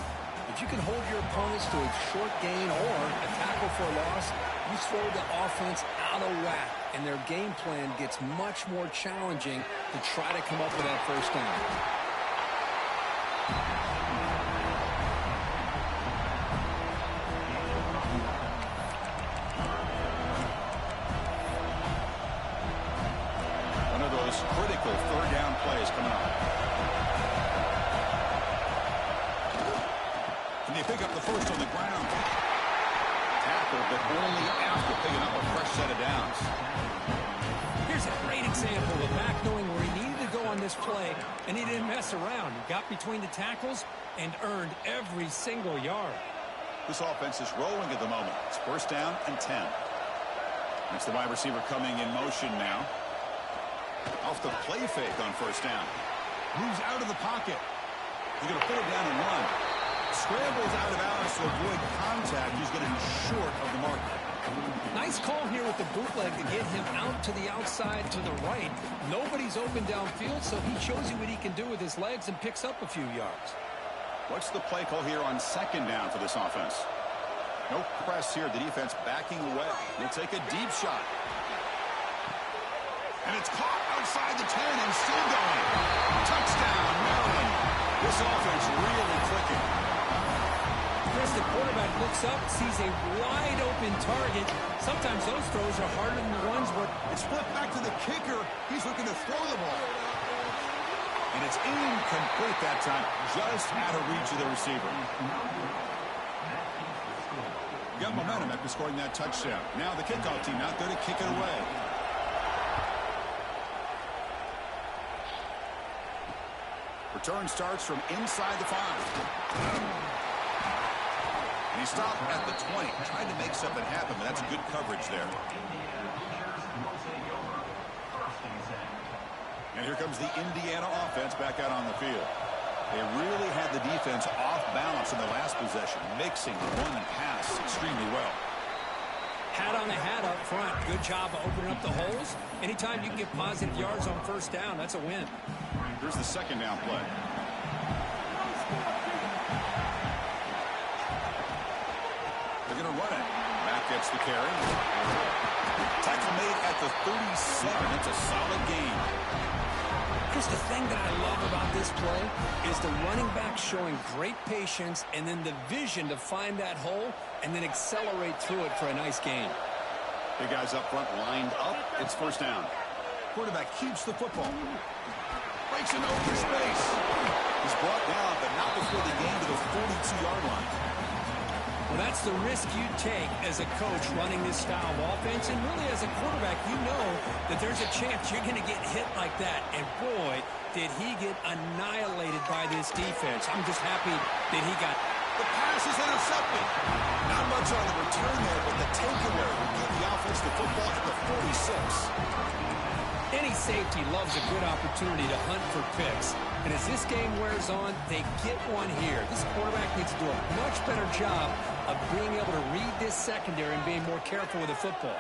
If you can hold your opponents to a short gain or a tackle for a loss, you throw the offense out of whack, and their game plan gets much more challenging to try to come up with that first down. Critical third down plays coming up. And they pick up the first on the ground. Tackle, but only after picking up a fresh set of downs. Here's a great example of a back knowing where he needed to go on this play, and he didn't mess around. He got between the tackles and earned every single yard. This offense is rolling at the moment. It's first down and 10. It's the wide receiver coming in motion now. Off the play fake on first down. Moves out of the pocket. He's going to put it down and run. Scrambles out of bounds to avoid contact. He's going to be short of the mark. Nice call here with the bootleg to get him out to the outside to the right. Nobody's open downfield, so he shows you what he can do with his legs and picks up a few yards. What's the play call here on second down for this offense? No press here. The defense backing away. They'll take a deep shot. And it's caught outside the 10 and still going. Touchdown, Maryland. This offense really clicking. Chris, the quarterback looks up, sees a wide-open target. Sometimes those throws are harder than the ones where it's flipped back to the kicker. He's looking to throw the ball. And it's incomplete that time. Just out of reach of the receiver. Got momentum after scoring that touchdown. Now the kickoff team out there to kick it away. Return starts from inside the 5. And he stopped at the 20. Tried to make something happen, but that's good coverage there. And here comes the Indiana offense back out on the field. They really had the defense off balance in the last possession, mixing the run and pass extremely well. Hat on the hat up front. Good job of opening up the holes. Anytime you can get positive yards on first down, that's a win. Here's the second down play. They're going to run it. Matt gets the carry. Tackle made at the 37. It's a solid gain. Chris, the thing that I love about this play is the running back showing great patience and then the vision to find that hole and then accelerate through it for a nice gain. Big guys up front lined up. It's first down. Quarterback keeps the football. Breaks an open space. He's brought down, but not before the gain to the 42-yard line. Well, that's the risk you take as a coach running this style of offense. And really, as a quarterback, you know that there's a chance you're going to get hit like that. And boy, did he get annihilated by this defense. I'm just happy that he got... The pass is intercepted. Not much on the return there, but the takeaway will give the offense the football at the 46. Any safety loves a good opportunity to hunt for picks. And as this game wears on, they get one here. This quarterback needs to do a much better job of being able to read this secondary and being more careful with the football.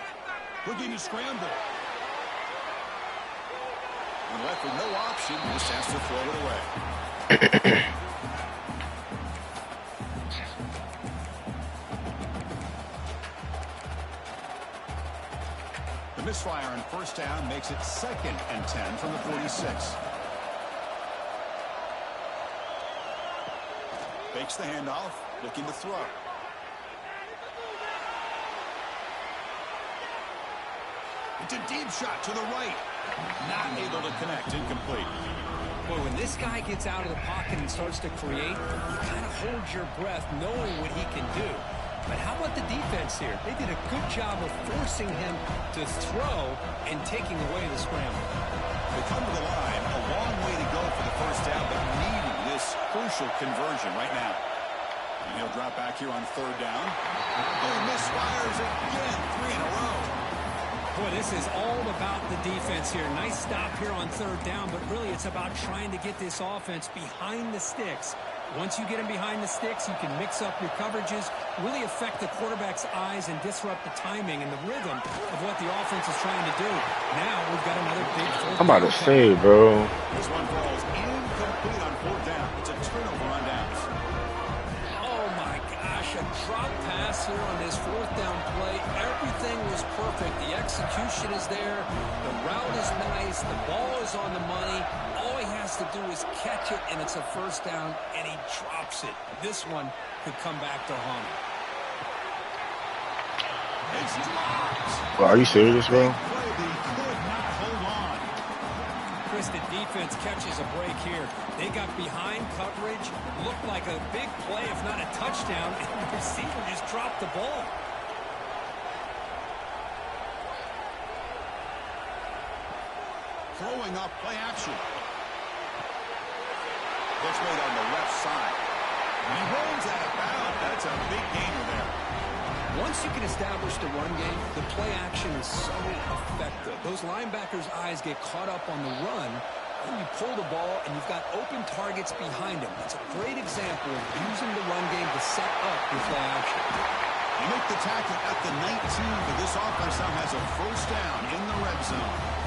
Looking to scramble. And left with no option, just has to throw it away. The misfire on first down makes it 2nd and 10 from the 46. Fakes the handoff, looking to throw. It's a deep shot to the right. Not able to connect, incomplete. Boy, when this guy gets out of the pocket and starts to create, you kind of hold your breath knowing what he can do. But how about the defense here? They did a good job of forcing him to throw and taking away the scramble. They come to the line, a long way to go for the first down, but needing this crucial conversion right now. And he'll drop back here on third down. Oh, misfires again, 3 in a row. Boy, this is all about the defense here. Nice stop here on third down, but really it's about trying to get this offense behind the sticks. Once you get him behind the sticks, you can mix up your coverages, really affect the quarterback's eyes and disrupt the timing and the rhythm of what the offense is trying to do. Now we've got another big fourth down. I'm about to say, bro. This one falls incomplete on fourth down. It's a turnover on downs. Oh my gosh, a drop pass here on this fourth down play. Everything was perfect. The execution is there. The route is nice. The ball is on the money. All he has to do is catch it, and it's a first down, and he drops it. This one could come back to haunt him. It's dropped. Well, are you serious, bro? He could not hold on. Chris, the defense catches a break here. They got behind coverage, looked like a big play, if not a touchdown, and the receiver just dropped the ball. throwing up play action. Pitch made on the left side. And he rolls out of bounds. That's a big gainer there. Once you can establish the run game, the play action is so effective. Those linebackers' eyes get caught up on the run, and you pull the ball, and you've got open targets behind him. It's a great example of using the run game to set up your play action. They make the tackle at the 19, but this offense now has a first down in the red zone.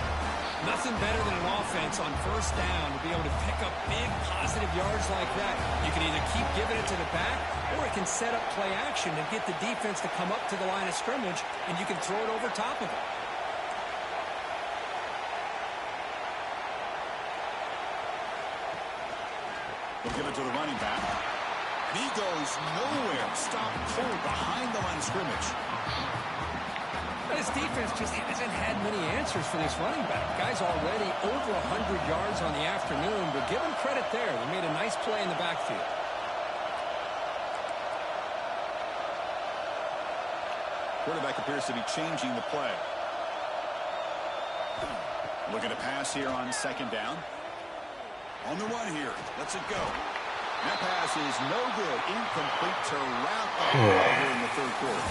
Nothing better than an offense on first down to be able to pick up big positive yards like that. You can either keep giving it to the back, or it can set up play action and get the defense to come up to the line of scrimmage, and you can throw it over top of it. They'll give it to the running back. And he goes nowhere. Stop cold behind the line of scrimmage. This defense just hasn't had many answers for this running back. Guy's already over 100 yards on the afternoon, but give him credit there. They made a nice play in the backfield. Quarterback appears to be changing the play. Looking to pass here on second down. On the run here. Let's it go. That pass is no good. Incomplete to wrap up here in the third quarter.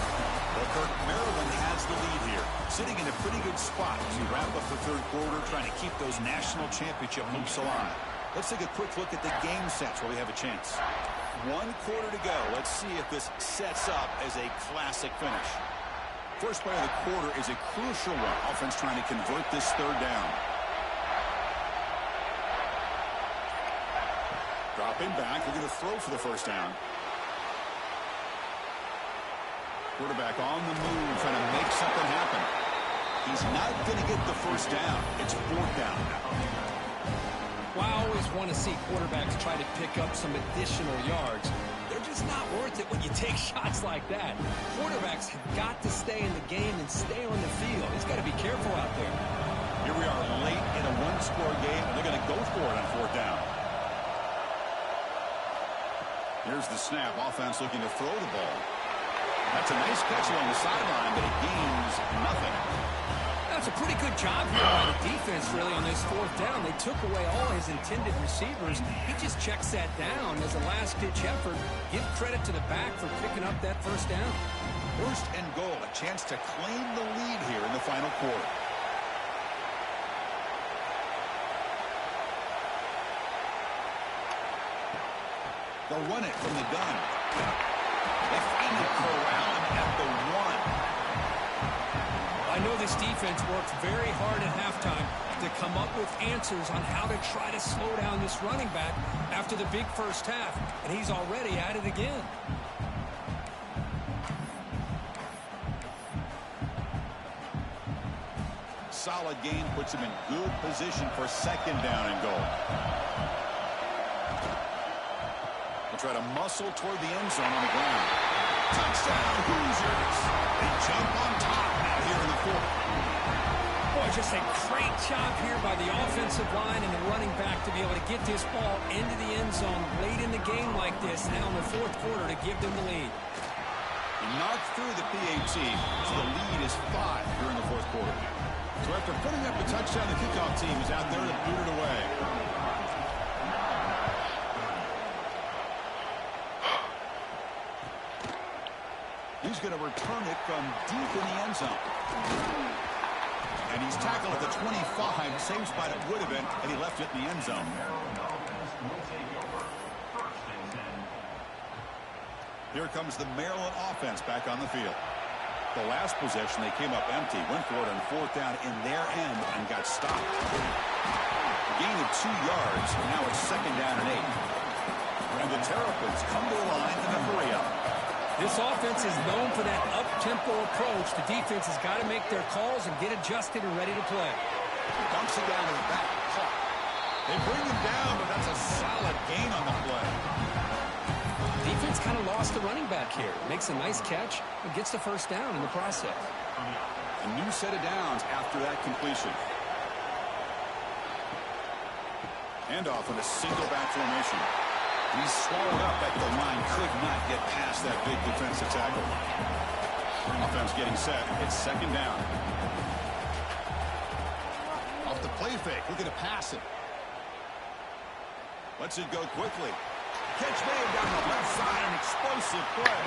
Well, Kirk, Maryland has the lead here. Sitting in a pretty good spot as we wrap up the third quarter, trying to keep those national championship hopes alive. Let's take a quick look at the game sets where we have a chance. 1 quarter to go. Let's see if this sets up as a classic finish. First play of the quarter is a crucial one. Offense trying to convert this third down. Dropping back, looking to throw for the first down. Quarterback on the move, trying to make something happen. He's not going to get the first down. It's fourth down now. Well, I always want to see quarterbacks try to pick up some additional yards. They're just not worth it when you take shots like that. Quarterbacks have got to stay in the game and stay on the field. He's got to be careful out there. Here we are late in a one-score game, and they're going to go for it on fourth down. Here's the snap. Offense looking to throw the ball. That's a nice catch along the sideline, but it gains nothing. That's a pretty good job here by the defense, really, on this fourth down. They took away all his intended receivers. He just checks that down as a last-ditch effort. Give credit to the back for picking up that first down. First and goal, a chance to claim the lead here in the final quarter. They'll run it from the gun. They finally corral him at the 1. I know this defense worked very hard at halftime to come up with answers on how to try to slow down this running back after the big first half, and he's already at it again. Solid game puts him in good position for second down and goal. Try to muscle toward the end zone on the ground. Touchdown, Hoosiers. They jump on top now here in the fourth. Boy, just a great job here by the offensive line and the running back to be able to get this ball into the end zone late in the game like this now in the fourth quarter to give them the lead. He knocked through the PAT, so the lead is 5 here in the fourth quarter. So after putting up the touchdown, the kickoff team is out there to boot it away. He's going to return it from deep in the end zone. And he's tackled at the 25. Same spot it would have been, and he left it in the end zone. Here comes the Maryland offense back on the field. The last possession, they came up empty, went for it on fourth down in their end, and got stopped. A gain of 2 yards, now it's second down and 8. And the Terrapins come to the line in a hurry-up. This offense is known for that up-tempo approach. The defense has got to make their calls and get adjusted and ready to play. Dumps it down to the back. They bring him down, but that's a solid gain on the play. Defense kind of lost the running back here. Makes a nice catch and gets the first down in the process. A new set of downs after that completion. Handoff in a single back formation. He's swallowed up at the line. Could not get past that big defensive tackle. Offense getting set. It's second down. Off the play fake, looking to pass it. Lets it go quickly. Catch made down the left side, an explosive play.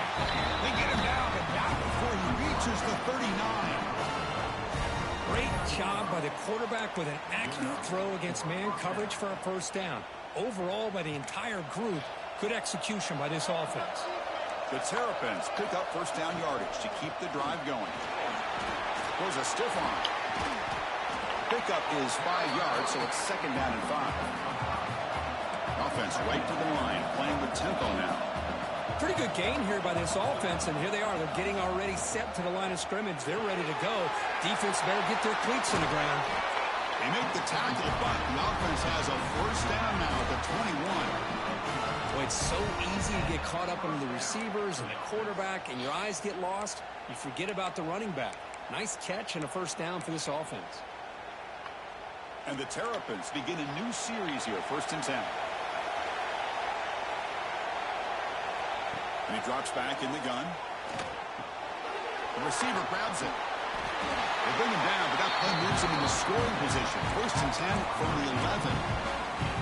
They get him down, but not before he reaches the 39. Great job by the quarterback with an accurate throw against man coverage for a first down. Overall, by the entire group, good execution by this offense. The Terrapins pick up first down yardage to keep the drive going. Goes a stiff arm. Pickup is 5 yards, so it's second down and 5. Offense right to the line, playing with tempo now. Pretty good gain here by this offense, and here they are. They're getting already set to the line of scrimmage. They're ready to go. Defense better get their cleats in the ground. They make the tackle, but the offense has a first down now at the 21. Boy, it's so easy to get caught up on the receivers and the quarterback, and your eyes get lost. You forget about the running back. Nice catch and a first down for this offense. And the Terrapins begin a new series here, 1st and 10. And he drops back in the gun. The receiver grabs it. They bring him down, but that play moves him into scoring position. 1st and 10 from the 11.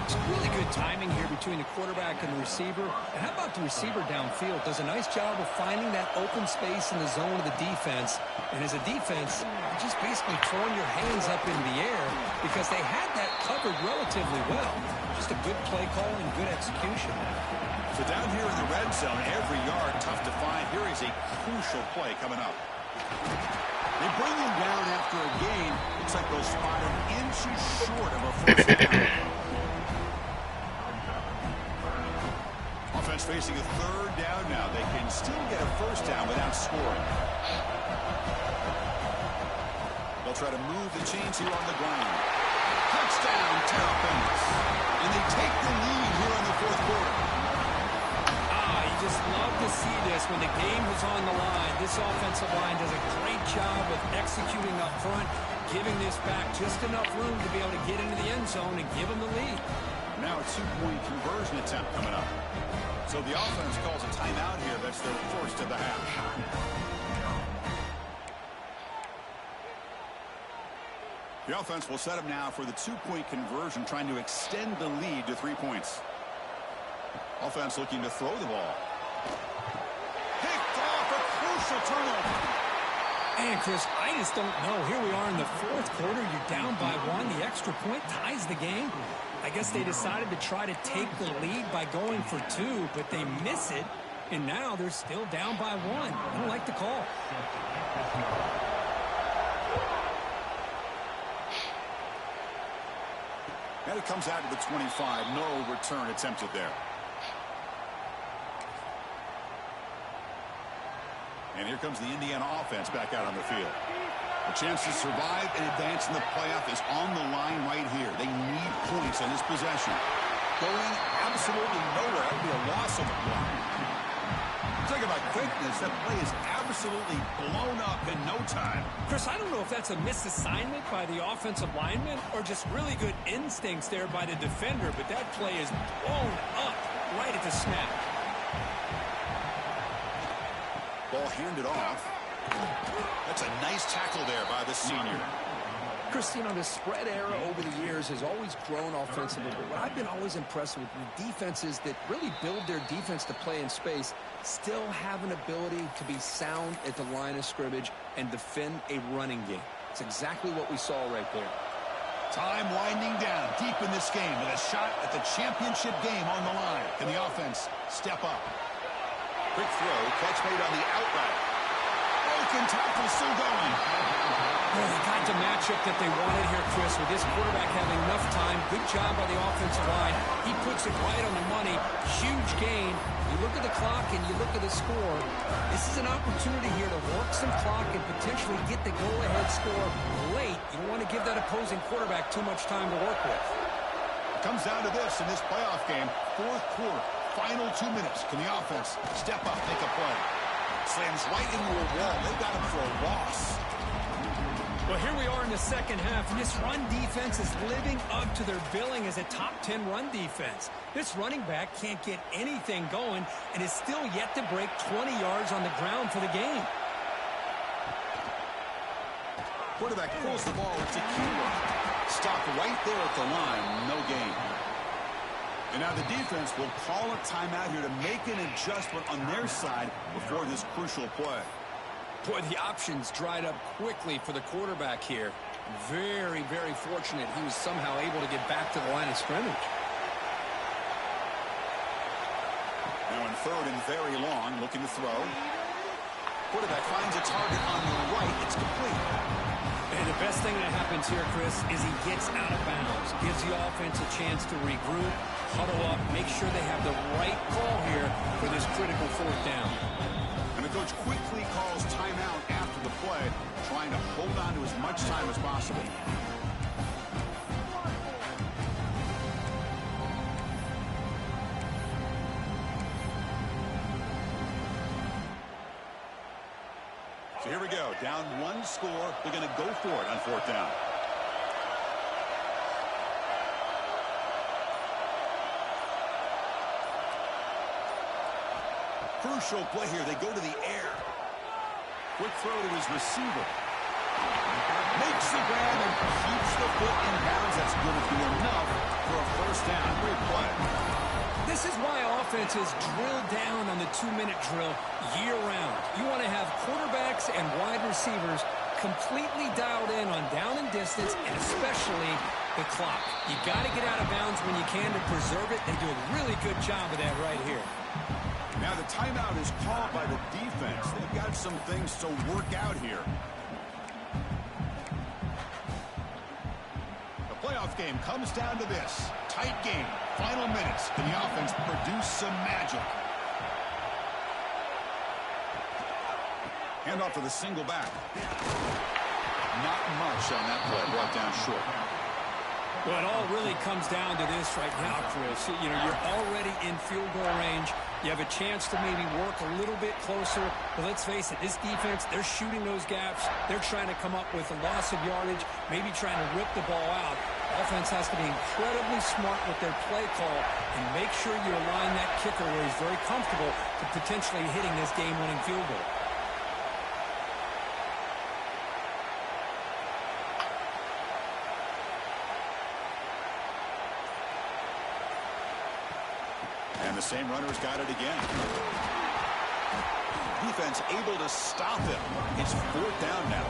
It's really good timing here between the quarterback and the receiver. And how about the receiver downfield? Does a nice job of finding that open space in the zone of the defense. And as a defense, you're just basically throwing your hands up into the air because they had that covered relatively well. Just a good play call and good execution. So down here in the red zone, every yard tough to find. Here is a crucial play coming up. They bring him down after a gain. Looks like they'll spot him inches short of a first down. Offense facing a 3rd down now. They can still get a first down without scoring. They'll try to move the chains here on the ground. Touchdown, Terrapins. And they take the lead here in the 4th quarter. You just love to see this when the game is on the line. This offensive line does a great job of executing up front, giving this back just enough room to be able to get into the end zone and give them the lead. Now a 2-point conversion attempt coming up. So the offense calls a timeout here. That's their first of the half. The offense will set up now for the 2-point conversion, trying to extend the lead to 3 points. Offense looking to throw the ball. Picked off, a crucial turnover. And, Chris, I just don't know. Here we are in the 4th quarter. You're down by 1. The extra point ties the game. I guess they decided to try to take the lead by going for 2, but they miss it, and now they're still down by 1. I don't like the call. And it comes out to the 25. No return attempted there. And here comes the Indiana offense back out on the field. A chance to survive and advance in the playoff is on the line right here. They need points on this possession. Going absolutely nowhere. That would be a loss of 1. Talk about quickness. That play is absolutely blown up in no time. Chris, I don't know if that's a misassignment by the offensive lineman or just really good instincts there by the defender, but that play is blown up right at the snap. Ball handed off. That's a nice tackle there by the senior. Chris, you know, the spread era over the years has always grown offensively, but what I've been always impressed with the defenses that really build their defense to play in space still have an ability to be sound at the line of scrimmage and defend a running game. It's exactly what we saw right there. Time winding down deep in this game with a shot at the championship game on the line. Can the offense step up? Quick throw, catch made on the out route. Broken tackle still going. Well, they got the matchup that they wanted here, Chris, with this quarterback having enough time. Good job by the offensive line. He puts it right on the money. Huge gain. You look at the clock and you look at the score. This is an opportunity here to work some clock and potentially get the go-ahead score late. You don't want to give that opposing quarterback too much time to work with. It comes down to this in this playoff game. 4th quarter, final 2 minutes. Can the offense step up, make a play? Slams right into a wall. They've got him for a loss. Well, here we are in the second half, and this run defense is living up to their billing as a top 10 run defense. This running back can't get anything going and is still yet to break 20 yards on the ground for the game. Quarterback pulls the ball with Tequila. Stop right there at the line. No gain. And now the defense will call a timeout here to make an adjustment on their side before this crucial play. Boy, the options dried up quickly for the quarterback here. Very, very fortunate he was somehow able to get back to the line of scrimmage. Now in third and very long, looking to throw. Quarterback finds a target on the right. It's complete. And the best thing that happens here, Chris, is he gets out of bounds. Gives the offense a chance to regroup, huddle up, make sure they have the right call here for this critical fourth down. And the coach quickly calls timeout after the play, trying to hold on to as much time as possible. So here we go. Down one score. They're going to go for it on fourth down. Crucial play here. They go to the air. Quick throw to his receiver. Makes the grab and keeps the foot in bounds. That's going to be enough for a first down. Great play. This is why offenses drill down on the 2-minute drill year-round. You want to have quarterbacks and wide receivers completely dialed in on down and distance, and especially the clock. You got to get out of bounds when you can to preserve it. They do a really good job of that right here. Now the timeout is called by the defense. They've got some things to work out here. The playoff game comes down to this. Tight game. Final minutes. Can the offense produce some magic? Hand off to the single back. Not much on that play. Brought down short. Well, it all really comes down to this right now, Chris. You know, you're already in field goal range. You have a chance to maybe work a little bit closer. But let's face it, this defense, they're shooting those gaps. They're trying to come up with a loss of yardage, maybe trying to rip the ball out. Offense has to be incredibly smart with their play call and make sure you align that kicker where he's very comfortable to potentially hitting this game-winning field goal. And the same runner's got it again. Defense able to stop him. It's fourth down now.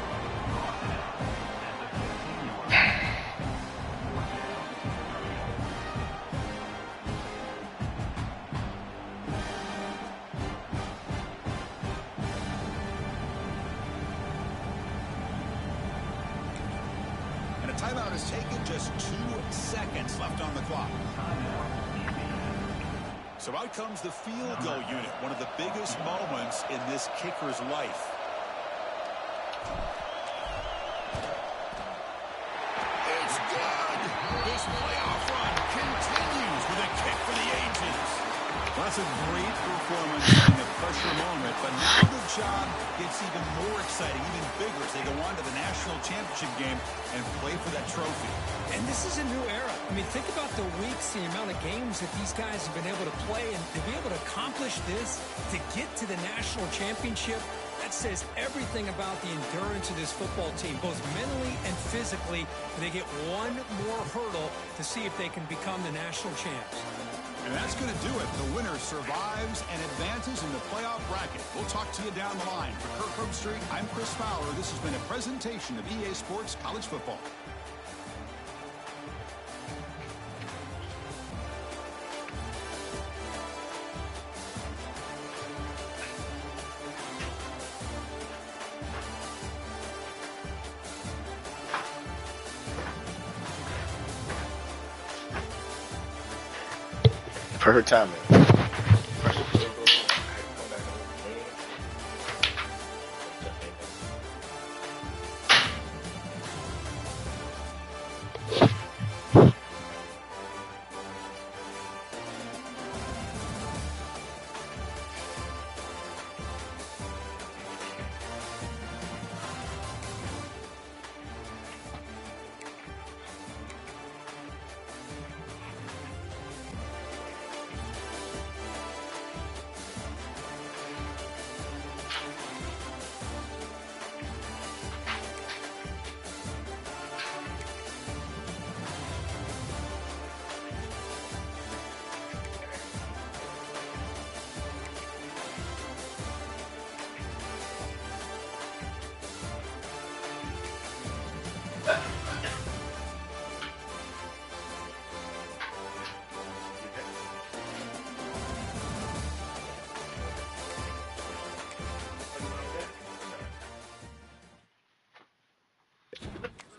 And a timeout is taken. Just 2 seconds left on the clock. So out comes the field goal unit, one of the biggest moments in this kicker's life. It's good. This playoff run continues with a kick for the ages. That's a great performance in the pressure moment, but now the job gets even more exciting, even bigger as they go on to the national championship game and play for that trophy. And this is a new era. I mean, think about the weeks, the amount of games that these guys have been able to play, and to be able to accomplish this, to get to the national championship, that says everything about the endurance of this football team, both mentally and physically. They get one more hurdle to see if they can become the national champs. And that's going to do it. The winner survives and advances in the playoff bracket. We'll talk to you down the line. For Kirk Herbstreit, I'm Chris Fowler. This has been a presentation of EA Sports College Football. Perfect timing.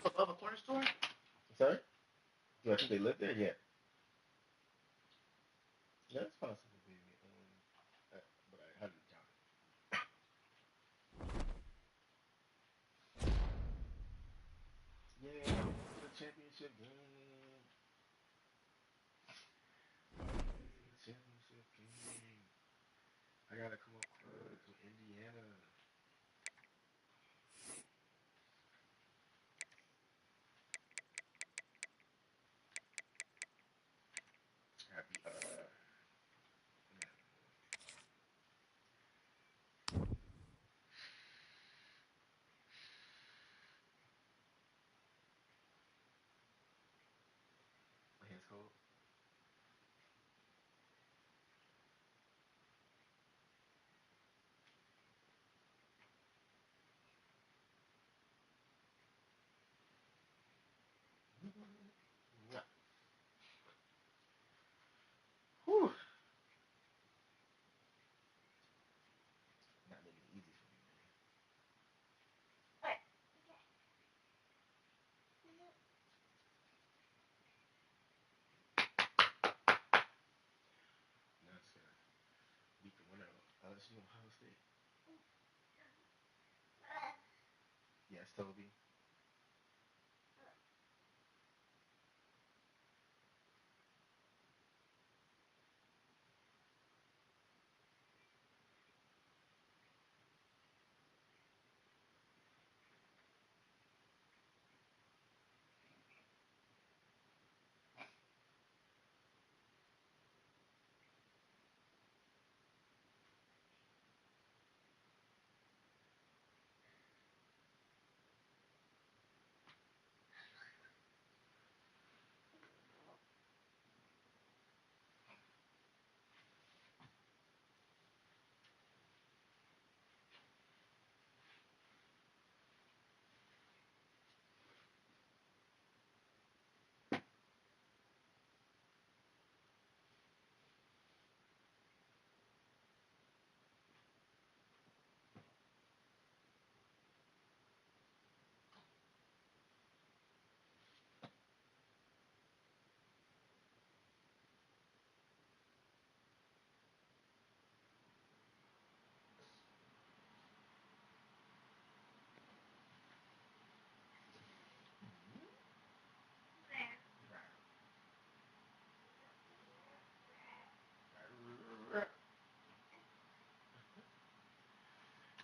Above a corner store? Sorry? Do I think they live there? Yeah. Yeah, that's possible, baby. But I highly doubt it. Yeah, the championship game. The championship game. I gotta come up clutch with Indiana. Happy, my hands cold. Whew. Not making it easy for me, man. Now it's gonna beat the winner of LSU and Ohio State. Yes, Toby.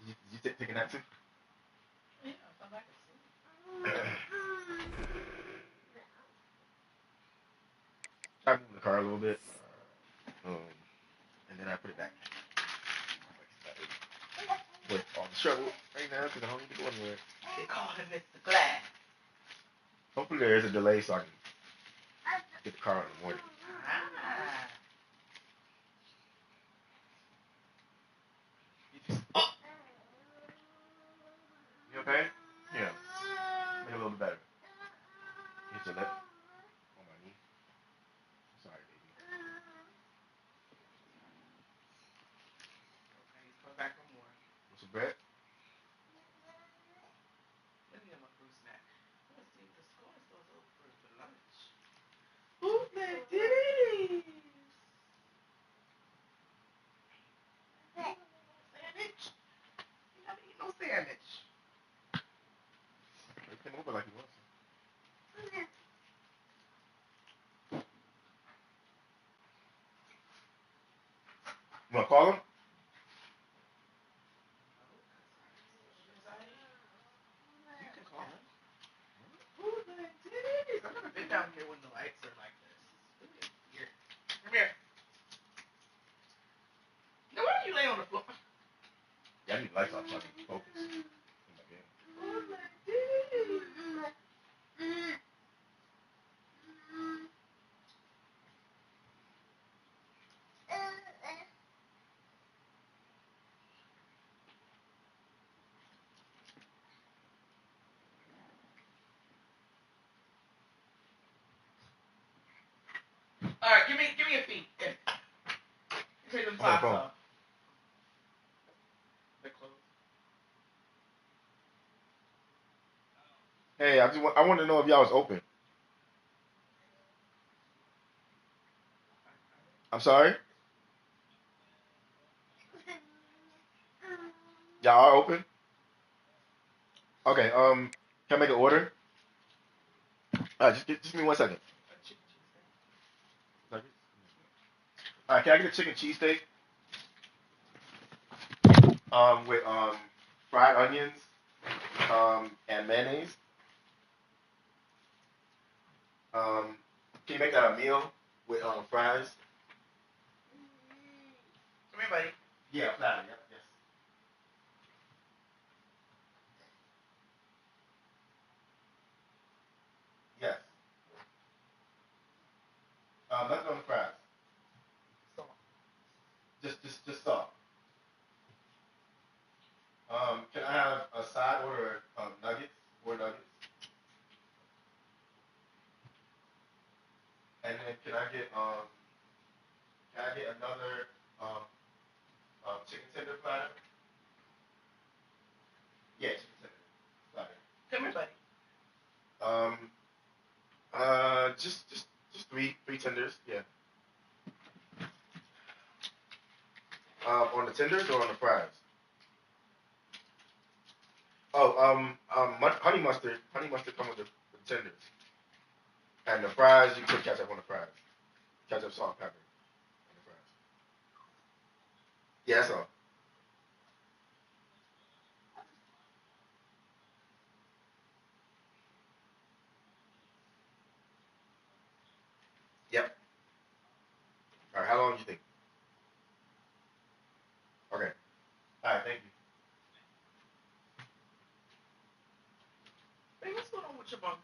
Did you take a nap too? Yeah, I'm back asleep. I moved the car a little bit, and then I put it back. With all the trouble right now because I don't need to go anywhere. They call him Mr. Glass. Hopefully there is a delay so I can get the car out in the morning. Ah. You okay? Yeah. Make it a little bit better. Hit your lip on my knee. Sorry, baby. Okay, he's coming back for more. Want some bread? Let me get my fruit snack. Let's see if the store is still open for lunch. Who's that ditties? Sandwich? You never eat no sandwich. He can move it like he wants to. You want to call him? You can call him. Who's that ditties? I've never been down here when the lights are like this. It's weird. Come here. Now, why do you lay on the floor? Yeah, I need lights off so I can focus. Who's that ditties? All right, give me your feet. Yeah. Take them I'm on the socks phone. off. They're closed. Hey, I want to know if y'all was open. I'm sorry. Y'all are open. Okay. Can I make an order? Just give me 1 second. All right. Can I get a chicken cheesesteak? With fried onions, and mayonnaise. Can you make that a meal with fries? Come here, buddy. Yeah, platter. Yep. Yes. Yes. Nothing on the fries. Just salt. Can I have a side order of nuggets? 4 nuggets. And then can I get another um chicken tender platter? Yeah, chicken tender platter. Come here, buddy. Just three tenders. Yeah. On the tenders or on the fries? Oh, honey mustard. Honey mustard comes with the tenders. And the fries, you put ketchup on the fries. Ketchup, salt, pepper on the fries. Yeah, that's all. Yep. All right. How long do you think? Okay. All right. Thank you. Hey, what's going on with your monkey?